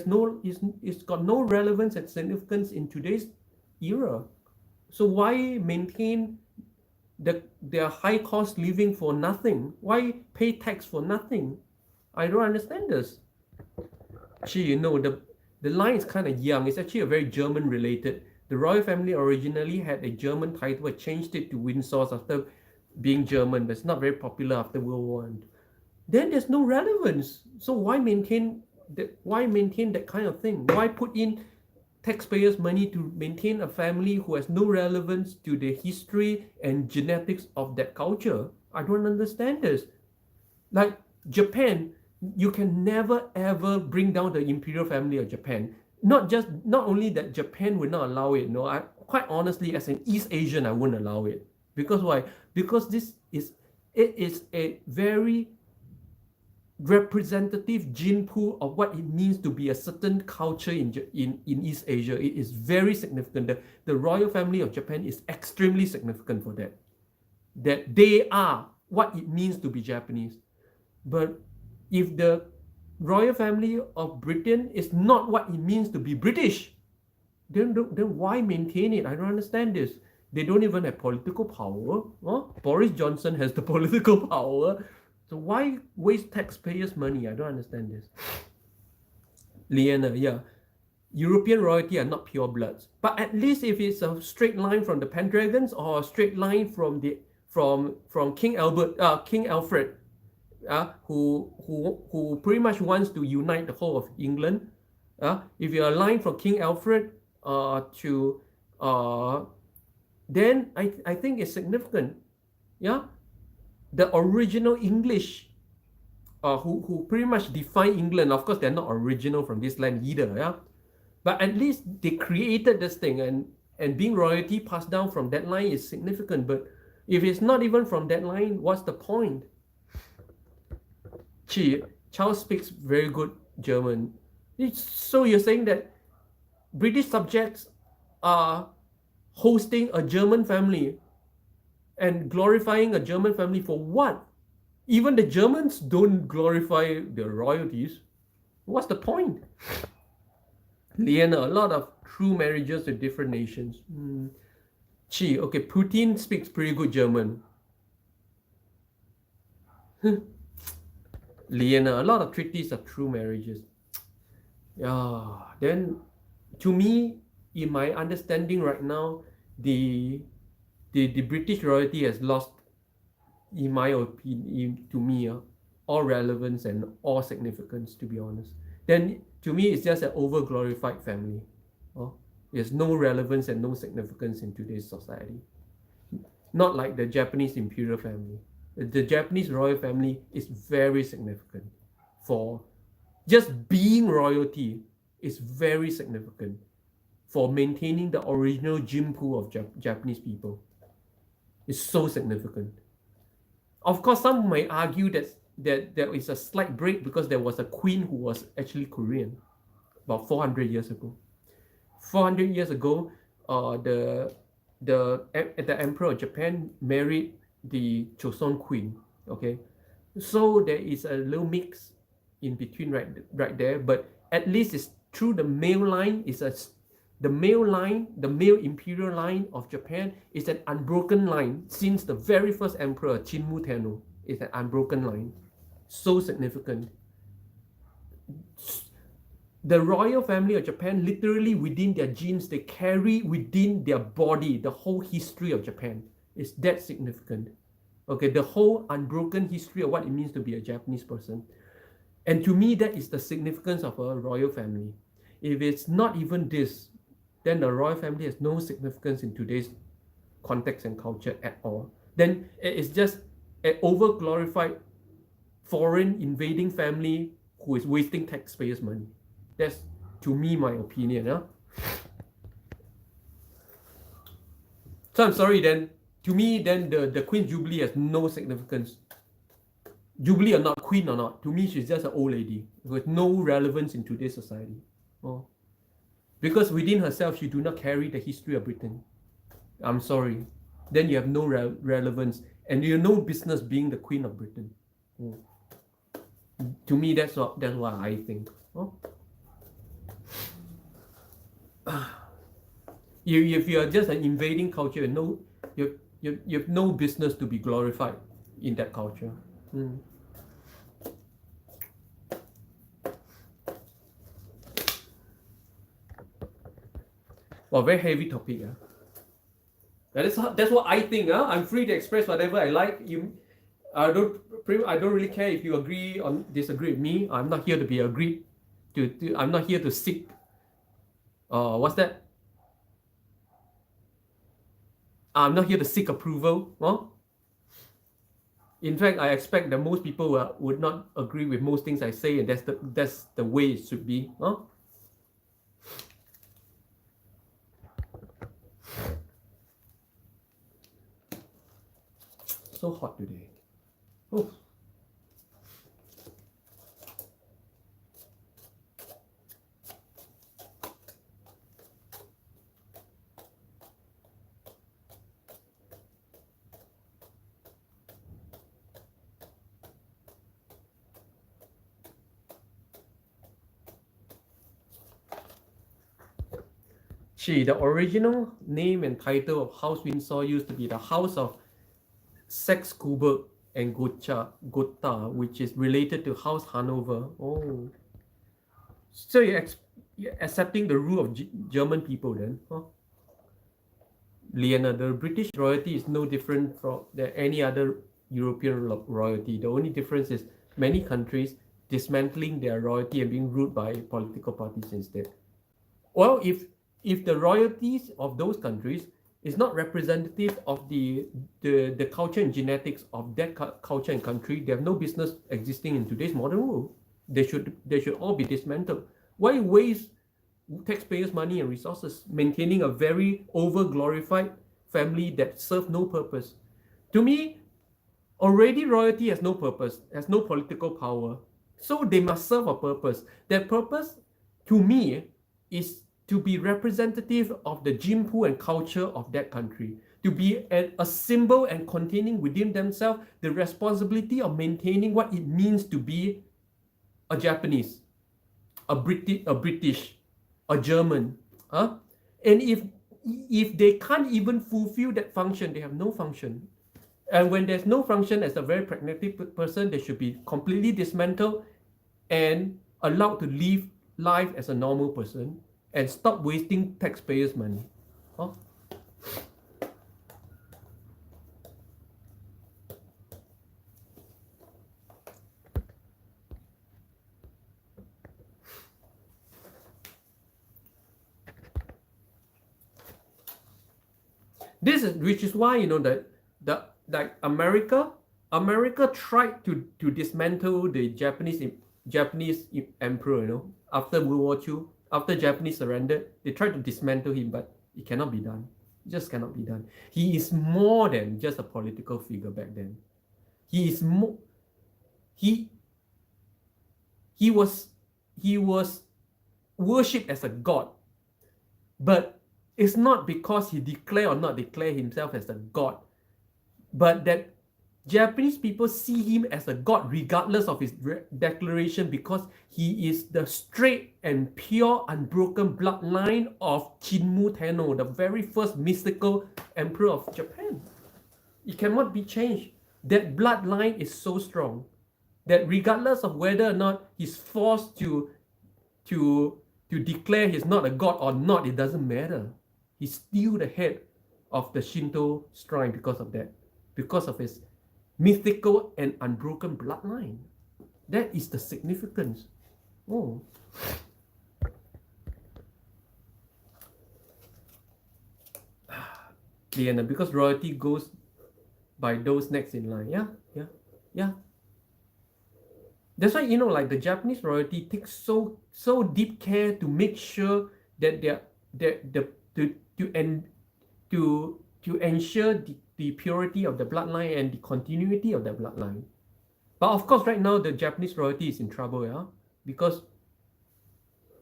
it's got no relevance and significance in today's era. So why maintain their high cost living for nothing? Why pay tax for nothing? I don't understand this. Actually, the line is kind of young. It's actually a very German related. The royal family originally had a German title. I changed it to Windsors after being German, but it's not very popular after World War I. Then there's no relevance. So why maintain that kind of thing? Why put in taxpayers' money to maintain a family who has no relevance to the history and genetics of that culture? I don't understand this. Like Japan, you can never ever bring down the imperial family of Japan. Not only that Japan would not allow it. No, I quite honestly, as an East Asian, I wouldn't allow it. Because why? Because it is a very representative gene pool of what it means to be a certain culture in East Asia. It is very significant. The royal family of Japan is extremely significant for that. That they are what it means to be Japanese. But if the royal family of Britain is not what it means to be British, then why maintain it? I don't understand this. They don't even have political power. Boris Johnson has the political power. So why waste taxpayers' money? I don't understand this. Leana, yeah. European royalty are not pure bloods. But at least if it's a straight line from the Pendragons or a straight line from King Alfred, who pretty much wants to unite the whole of England. If you're a line from King Alfred to then I think it's significant. Yeah, the original English who pretty much define England. Of course, they're not original from this land either. Yeah, but at least they created this thing, and being royalty passed down from that line is significant. But if it's not even from that line, what's the point? Charles speaks very good German. So you're saying that British subjects are hosting a German family and glorifying a German family for what? Even the Germans don't glorify their royalties. What's the point? Leana, a lot of true marriages with different nations. Okay, Putin speaks pretty good German. Leana, a lot of treaties are true marriages. Yeah, then to me, in my understanding right now, the British royalty has lost, in my opinion, to me, all relevance and all significance, to be honest. Then to me, it's just an over glorified family. There's no relevance and no significance in today's society. Not like the Japanese imperial family. The Japanese royal family is very significant. For just being royalty is very significant for maintaining the original gene pool of Japanese people. It's so significant. Of course, some may argue that there is a slight break because there was a queen who was actually Korean about 400 years ago. 400 years ago, the emperor of Japan married the Joseon queen. Okay, so there is a little mix in between right there, but at least it's through the male line. The male imperial line of Japan is an unbroken line since the very first emperor Chinmu Tenno. Is an unbroken line, so significant. The royal family of Japan, literally within their genes, they carry within their body the whole history of Japan. It's that significant. Okay, the whole unbroken history of what it means to be a Japanese person. And to me, that is the significance of a royal family. If it's not even this, then the royal family has no significance in today's context and culture at all. Then it's just an over-glorified foreign invading family who is wasting taxpayers' money. That's, to me, my opinion. So I'm sorry then. To me, then the Queen's Jubilee has no significance. Jubilee or not, Queen or not, to me she's just an old lady with no relevance in today's society. Because within herself, she do not carry the history of Britain. I'm sorry. Then you have no relevance, and you have no business being the Queen of Britain. To me, that's what I think. If you are just an invading culture, you have no business to be glorified in that culture. Well, very heavy topic. That's what I think. I'm free to express whatever I like. I don't really care if you agree or disagree with me. I'm not here to be agreed to. I'm not here to seek. What's that? I'm not here to seek approval. In fact, I expect that most people would not agree with most things I say, and that's the way it should be. So hot today. The original name and title of House Windsor used to be the House of Saxe Coburg and Gotha, which is related to House Hanover. Oh, so you're accepting the rule of German people then? Huh? Leana, the British royalty is no different from any other European royalty. The only difference is many countries dismantling their royalty and being ruled by political parties instead. Well, if the royalties of those countries is not representative of the culture and genetics of that culture and country, they have no business existing in today's modern world. They should all be dismantled. Why waste taxpayers' money and resources maintaining a very over-glorified family that serve no purpose? To me, already royalty has no purpose, has no political power, so they must serve a purpose. That purpose, to me, is to be representative of the gene pool and culture of that country, to be a symbol and containing within themselves the responsibility of maintaining what it means to be a Japanese, a British, a German. And if they can't even fulfill that function, they have no function. And when there's no function, as a very pragmatic person, they should be completely dismantled and allowed to live life as a normal person and stop wasting taxpayers' money. Huh? Which is why that America tried to dismantle the Japanese emperor, after World War II. After Japanese surrendered, they tried to dismantle him, but it cannot be done. It just cannot be done. He is more than just a political figure back then. He is more. He was worshipped as a god, but it's not because he declare or not declare himself as a god, but that Japanese people see him as a god regardless of his declaration, because he is the straight and pure unbroken bloodline of Chinmu Tenno, the very first mystical emperor of Japan. It cannot be changed. That bloodline is so strong that regardless of whether or not he's forced to declare he's not a god or not, it doesn't matter. He's still the head of the Shinto shrine because of that, because of his mythical and unbroken bloodline. That is the significance. Oh. Leana, because royalty goes by those next in line. Yeah. That's why, like the Japanese royalty takes so deep care to make sure that to ensure the purity of the bloodline and the continuity of the bloodline. But of course, right now the Japanese royalty is in trouble, because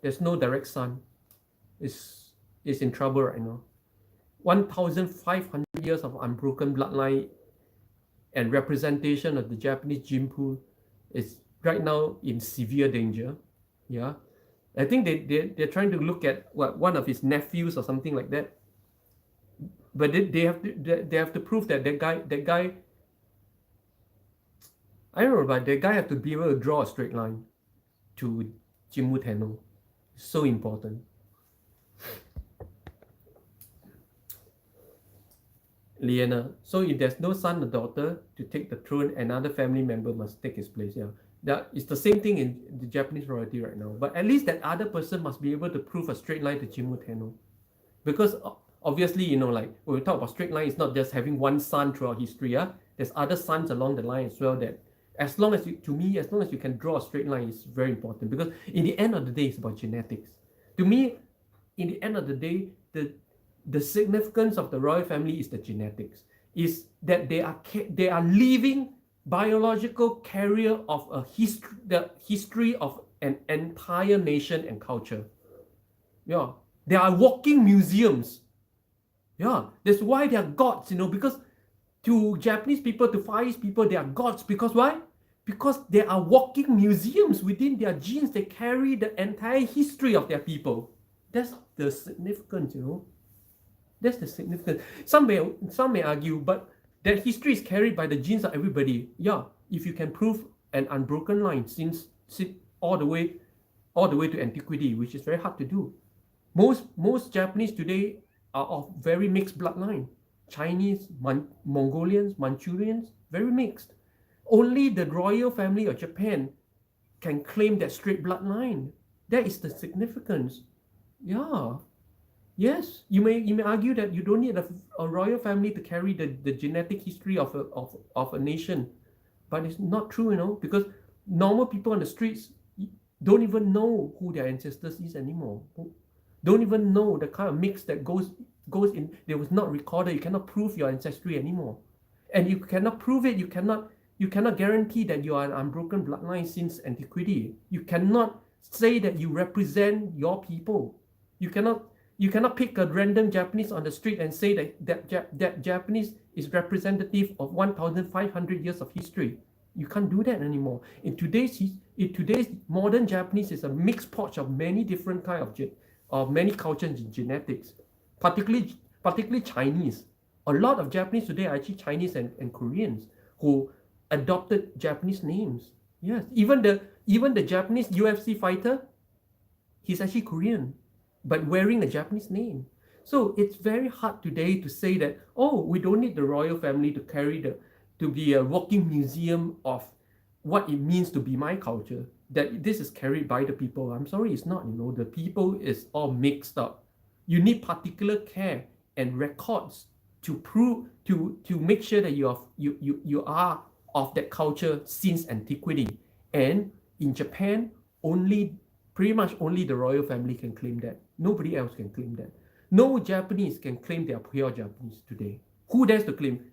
there's no direct son. Is in trouble right now. 1,500 years of unbroken bloodline and representation of the Japanese gene pool is right now in severe danger. Yeah, I think they're trying to look at one of his nephews or something like that. But they have to prove that guy I don't know, but that guy have to be able to draw a straight line to Jinmu Tenno. So important. Leana, so if there's no son or daughter to take the throne, another family member must take his place. Yeah, that is the same thing in the Japanese royalty right now. But at least that other person must be able to prove a straight line to Jinmu Tenno, because obviously, like when we talk about straight line, it's not just having one son throughout history. There's other sons along the line as well. That as long as you can draw a straight line, is very important, because in the end of the day, it's about genetics. To me, in the end of the day, the significance of the royal family is the genetics. Is that they are living biological carrier of the history of an entire nation and culture. Yeah, they are walking museums. Yeah, that's why they are gods, because to Japanese people, to Far East people, they are gods. Because why? Because they are walking museums within their genes. They carry the entire history of their people. That's the significance, That's the significance. Some may argue, but that history is carried by the genes of everybody. Yeah, if you can prove an unbroken line since all the way to antiquity, which is very hard to do. Most Japanese today are of very mixed bloodline. Chinese, Mongolians, Manchurians, very mixed. Only the royal family of Japan can claim that straight bloodline. That is the significance. Yeah. Yes, you may argue that you don't need a royal family to carry the genetic history of a nation, but it's not true, because normal people on the streets don't even know who their ancestors is anymore. Don't even know the kind of mix that goes in. There was not recorded. You cannot prove your ancestry anymore, and you cannot prove it. You cannot guarantee that you are an unbroken bloodline since antiquity. You cannot say that you represent your people. You cannot pick a random Japanese on the street and say that Japanese is representative of 1,500 years of history. You can't do that anymore. In today's modern Japanese is a mixed potch of many different of many cultures and genetics, particularly Chinese. A lot of Japanese today are actually Chinese and Koreans who adopted Japanese names. Yes, even the Japanese UFC fighter, he's actually Korean, but wearing a Japanese name. So it's very hard today to say that, we don't need the royal family to be a walking museum of what it means to be my culture, that this is carried by the people. I'm sorry, it's not. The people is all mixed up. You need particular care and records to prove to make sure that you are of that culture since antiquity. And in Japan, pretty much only the royal family can claim that. Nobody else can claim that. No Japanese can claim they are pure Japanese today. Who dares to claim?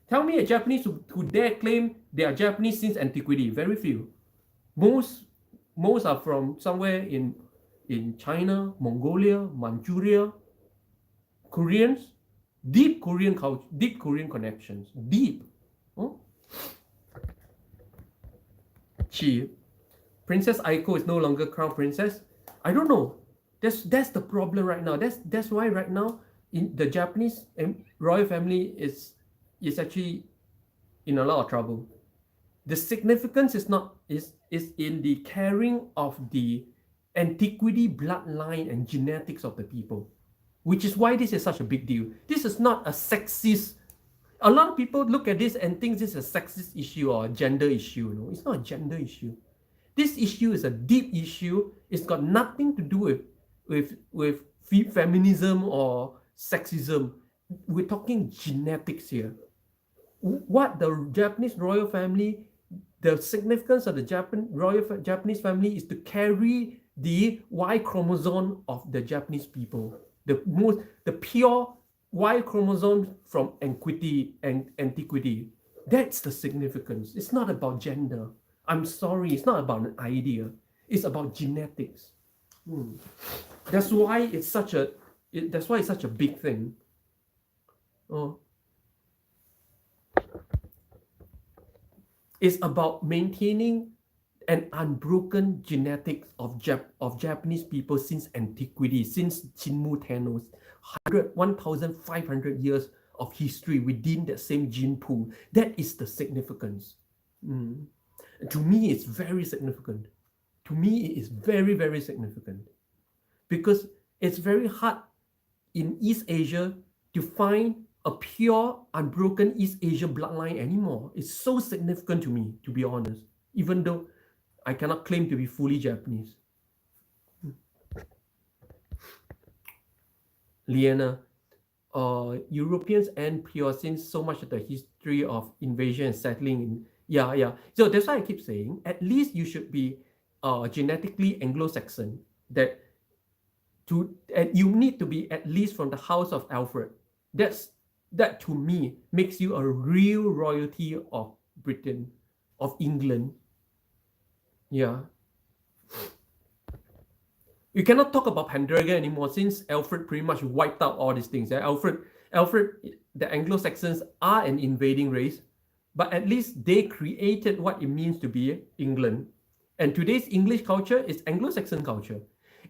Tell me a Japanese who dare claim they are Japanese since antiquity. Very few. Most are from somewhere in China, Mongolia, Manchuria. Koreans, deep Korean culture, deep Korean connections. Deep. Oh? Princess Aiko is no longer crown princess. I don't know. That's the problem right now. That's why right now in the Japanese royal family is actually in a lot of trouble. The significance is in the carrying of the antiquity, bloodline, and genetics of the people, which is why this is such a big deal. This is not a sexist. A lot of people look at this and think this is a sexist issue or a gender issue. No, it's not a gender issue. This issue is a deep issue. It's got nothing to do with feminism or sexism. We're talking genetics here. What the Japanese royal family, the significance of the Japanese family is to carry the Y chromosome of the Japanese people, the pure Y chromosome from antiquity. That's the significance. It's not about gender. I'm sorry, it's not about an idea. It's about genetics. That's why it's such a big thing. It's about maintaining an unbroken genetics of Japanese people since antiquity, since Chinmu Tenno's 1,500 years of history within that same gene pool. That is the significance. To me, it's very significant. To me, it is very, very significant. Because it's very hard in East Asia to find a pure, unbroken East Asian bloodline anymore. It's so significant to me, to be honest, even though I cannot claim to be fully Japanese. Leana, Europeans and pure since so much of the history of invasion and settling in. Yeah. So that's why I keep saying, at least you should be genetically Anglo-Saxon. And you need to be at least from the house of Alfred. That to me makes you a real royalty of Britain, of England. Yeah. You cannot talk about Pendragon anymore since Alfred pretty much wiped out all these things. Alfred, the Anglo-Saxons are an invading race, but at least they created what it means to be England. And today's English culture is Anglo-Saxon culture.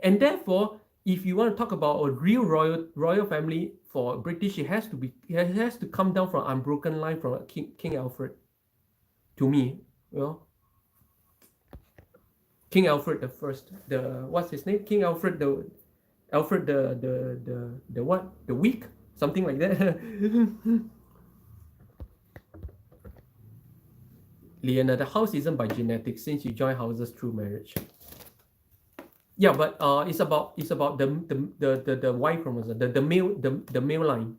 And therefore, if you want to talk about a real royal family for British, it has to come down from unbroken line from King Alfred. To me, you know, King Alfred the First. What's his name? King Alfred the what? The Weak, something like that. Leana, the house isn't by genetics since you join houses through marriage. Yeah, but it's about the Y chromosome, the male line.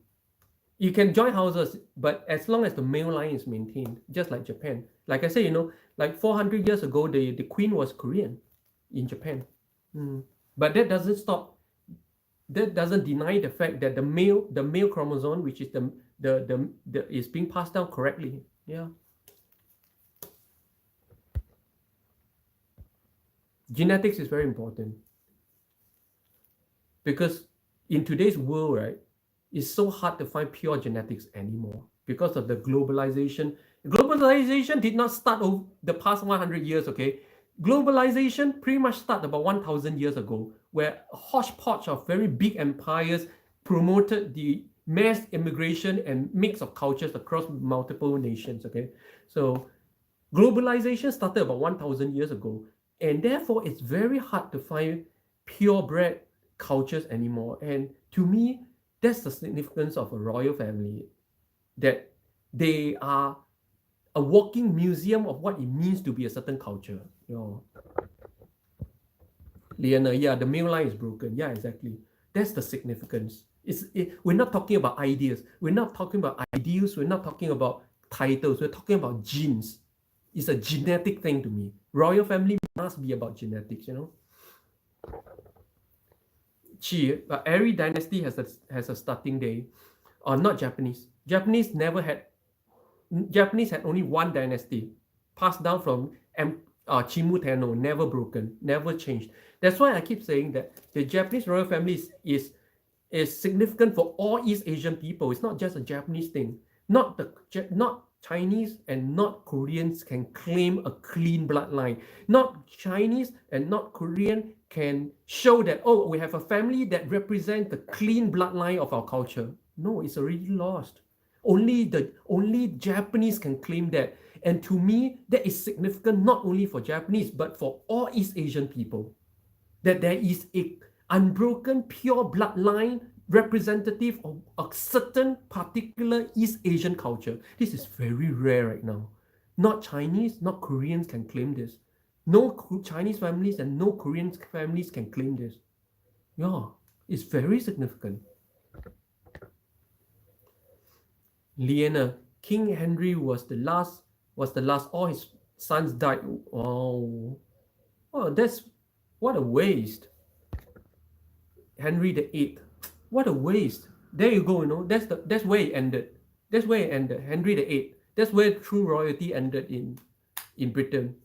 You can join houses, but as long as the male line is maintained, just like Japan. Like I say, like 400 years ago, the queen was Korean in Japan. But that doesn't deny the fact that the male chromosome, which is the is being passed down correctly. Yeah. Genetics is very important because in today's world, right, it's so hard to find pure genetics anymore because of the globalization. Globalization did not start over the past 100 years, okay? Globalization pretty much started about 1,000 years ago, where a hodgepodge of very big empires promoted the mass immigration and mix of cultures across multiple nations, okay? So globalization started about 1,000 years ago, and therefore it's very hard to find purebred cultures anymore. And to me, that's the significance of a royal family, that they are a walking museum of what it means to be a certain culture. Leana, yeah, the male line is broken. Yeah, exactly. That's the significance. We're not talking about ideas. We're not talking about ideals. We're not talking about titles. We're talking about genes. It's a genetic thing to me. Royal family must be about genetics, Every dynasty has a starting day. Or not Japanese. Japanese had only one dynasty, passed down from Chimu Tenno, never broken, never changed. That's why I keep saying that the Japanese royal family is significant for all East Asian people. It's not just a Japanese thing. Not Chinese and not Koreans can claim a clean bloodline. Not Chinese and not Korean can show that, oh, we have a family that represents the clean bloodline of our culture. No, it's already lost. Only Japanese can claim that. And to me, that is significant not only for Japanese, but for all East Asian people. That there is a unbroken, pure bloodline representative of a certain particular East Asian culture. This is very rare right now. Not Chinese, not Koreans can claim this. No Chinese families and no Korean families can claim this. Yeah, it's very significant. Leana, King Henry was the last. All his sons died. Oh, that's what a waste. Henry the VIII. What a waste. There you go, that's where it ended. Henry the VIII. That's where true royalty ended in Britain.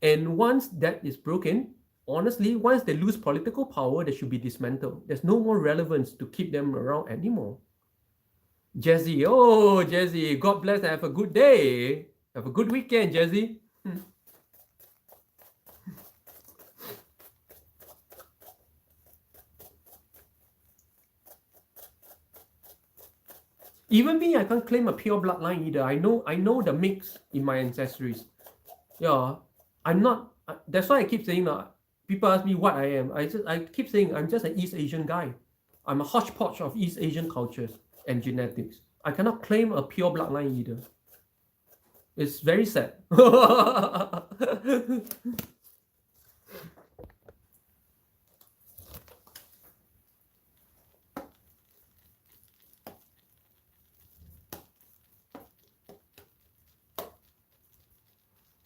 And once that is broken, honestly, once they lose political power, they should be dismantled. There's no more relevance to keep them around anymore. Jazzy, Jazzy, God bless and have a good day. Have a good weekend, Jazzy. Even me, I can't claim a pure bloodline either. I know the mix in my ancestries. Yeah, I'm not. That's why I keep saying that. People ask me what I am. I keep saying I'm just an East Asian guy. I'm a hodgepodge of East Asian cultures and genetics. I cannot claim a pure bloodline either. It's very sad.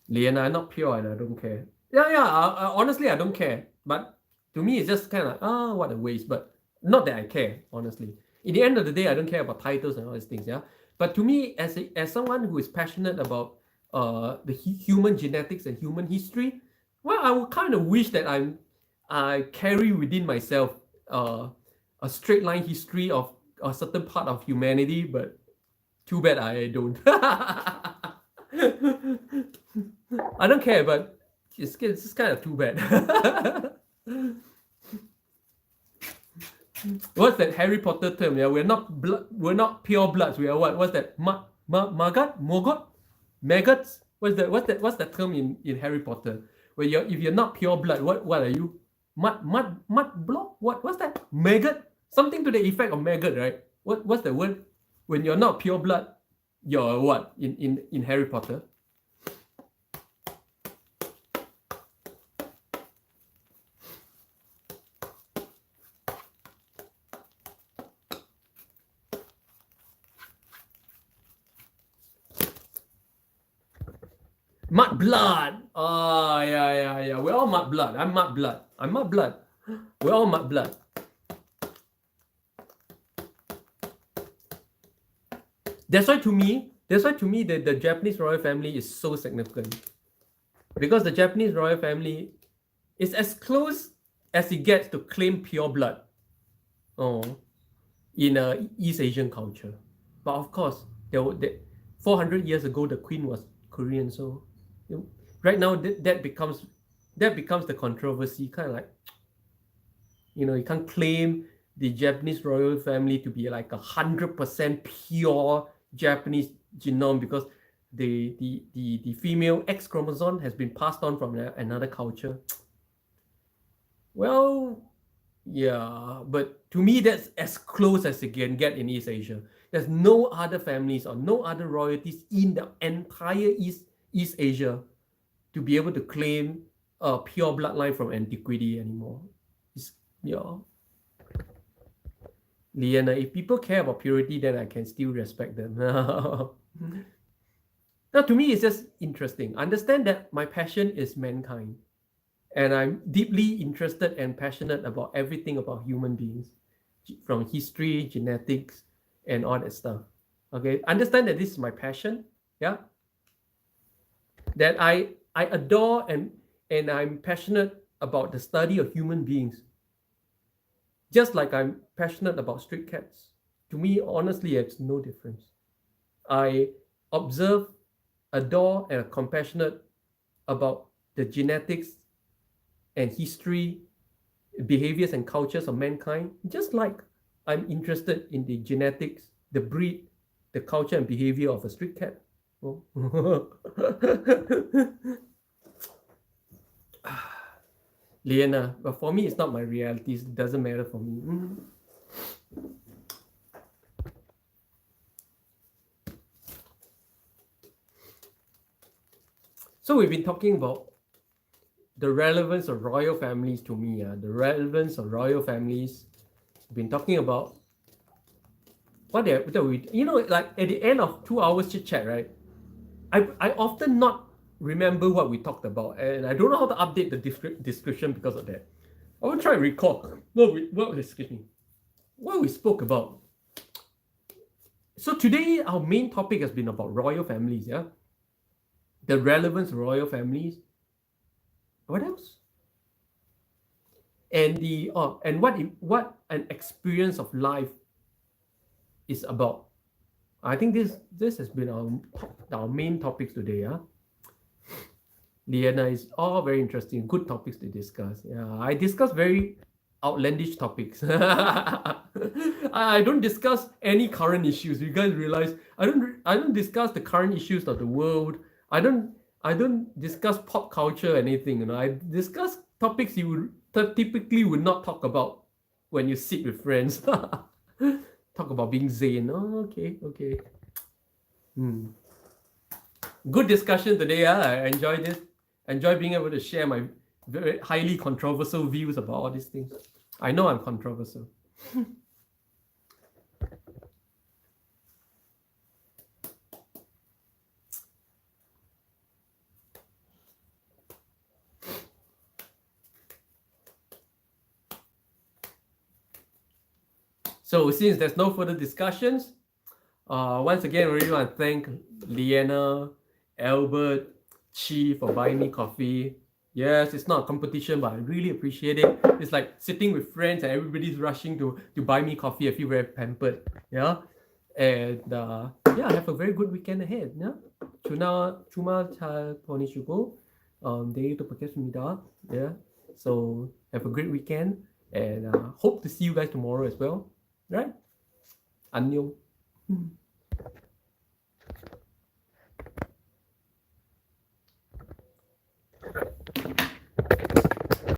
Leana, I'm not pure and I don't care. Honestly, I don't care. But to me, it's just kind of what a waste. But not that I care, honestly. In the end of the day, I don't care about titles and all these things. Yeah. But to me, as someone who is passionate about the human genetics and human history, well, I would kind of wish that I carry within myself a straight line history of a certain part of humanity. But too bad I don't. I don't care, but it's kind of too bad. What's that Harry Potter term? Yeah, we're not we're not pure bloods. We are what? What's that? Morgoth? Maggots? What's that term in Harry Potter? Where if you're not pure blood, what are you? Mud block? What's that? Maggot? Something to the effect of maggot, right? What's the word? When you're not pure blood, you're what in Harry Potter? Mud blood. Oh, yeah. We're all mud blood. I'm mud blood. We're all mud blood. That's why to me, the Japanese royal family is so significant. Because the Japanese royal family is as close as it gets to claim pure blood. In a East Asian culture. But of course, 400 years ago, the queen was Korean, so right now that becomes the controversy. Kind of like, you can't claim the Japanese royal family to be like 100% pure Japanese genome because the female X chromosome has been passed on from another culture. Well, yeah, but to me that's as close as it can get in East Asia. There's no other families or no other royalties in the entire East Asia to be able to claim a pure bloodline from antiquity anymore. Leana, if people care about purity, then I can still respect them. Now, to me, it's just interesting. Understand that my passion is mankind. And I'm deeply interested and passionate about everything about human beings, from history, genetics, and all that stuff. Okay, understand that this is my passion. Yeah, that I adore and I'm passionate about the study of human beings. Just like I'm passionate about street cats. To me, honestly, it's no difference. I observe, adore, and are compassionate about the genetics and history, behaviors and cultures of mankind, just like I'm interested in the genetics, the breed, the culture and behavior of a street cat. Oh. Leana, but for me, it's not my reality. It doesn't matter for me. So we've been talking about the relevance of royal families to me. The relevance of royal families. We've been talking about what we, like at the end of 2 hours chit chat, right? I often not remember what we talked about, and I don't know how to update the description because of that. I will try and recall what we spoke about. So today our main topic has been about royal families, yeah. The relevance of royal families. What else? And what an experience of life is about. I think this has been our main topics today, yeah. Leana, is all very interesting, good topics to discuss. Yeah, I discuss very outlandish topics. I don't discuss any current issues. You guys realize I don't discuss the current issues of the world. I don't discuss pop culture or anything. I discuss topics you would typically would not talk about when you sit with friends. Talk about being Zen. Oh, okay. Good discussion today. I enjoy this. Enjoy being able to share my very highly controversial views about all these things. I know I'm controversial. So since there's no further discussions, once again, I really want to thank Leana, Albert, Chi for buying me coffee. Yes, it's not a competition, but I really appreciate it. It's like sitting with friends and everybody's rushing to buy me coffee. I feel very pampered. Yeah. And have a very good weekend ahead. Yeah. 주말 잘 보내시고 내일도 뵙겠습니다. Yeah. So have a great weekend. And hope to see you guys tomorrow as well. Right? 안녕.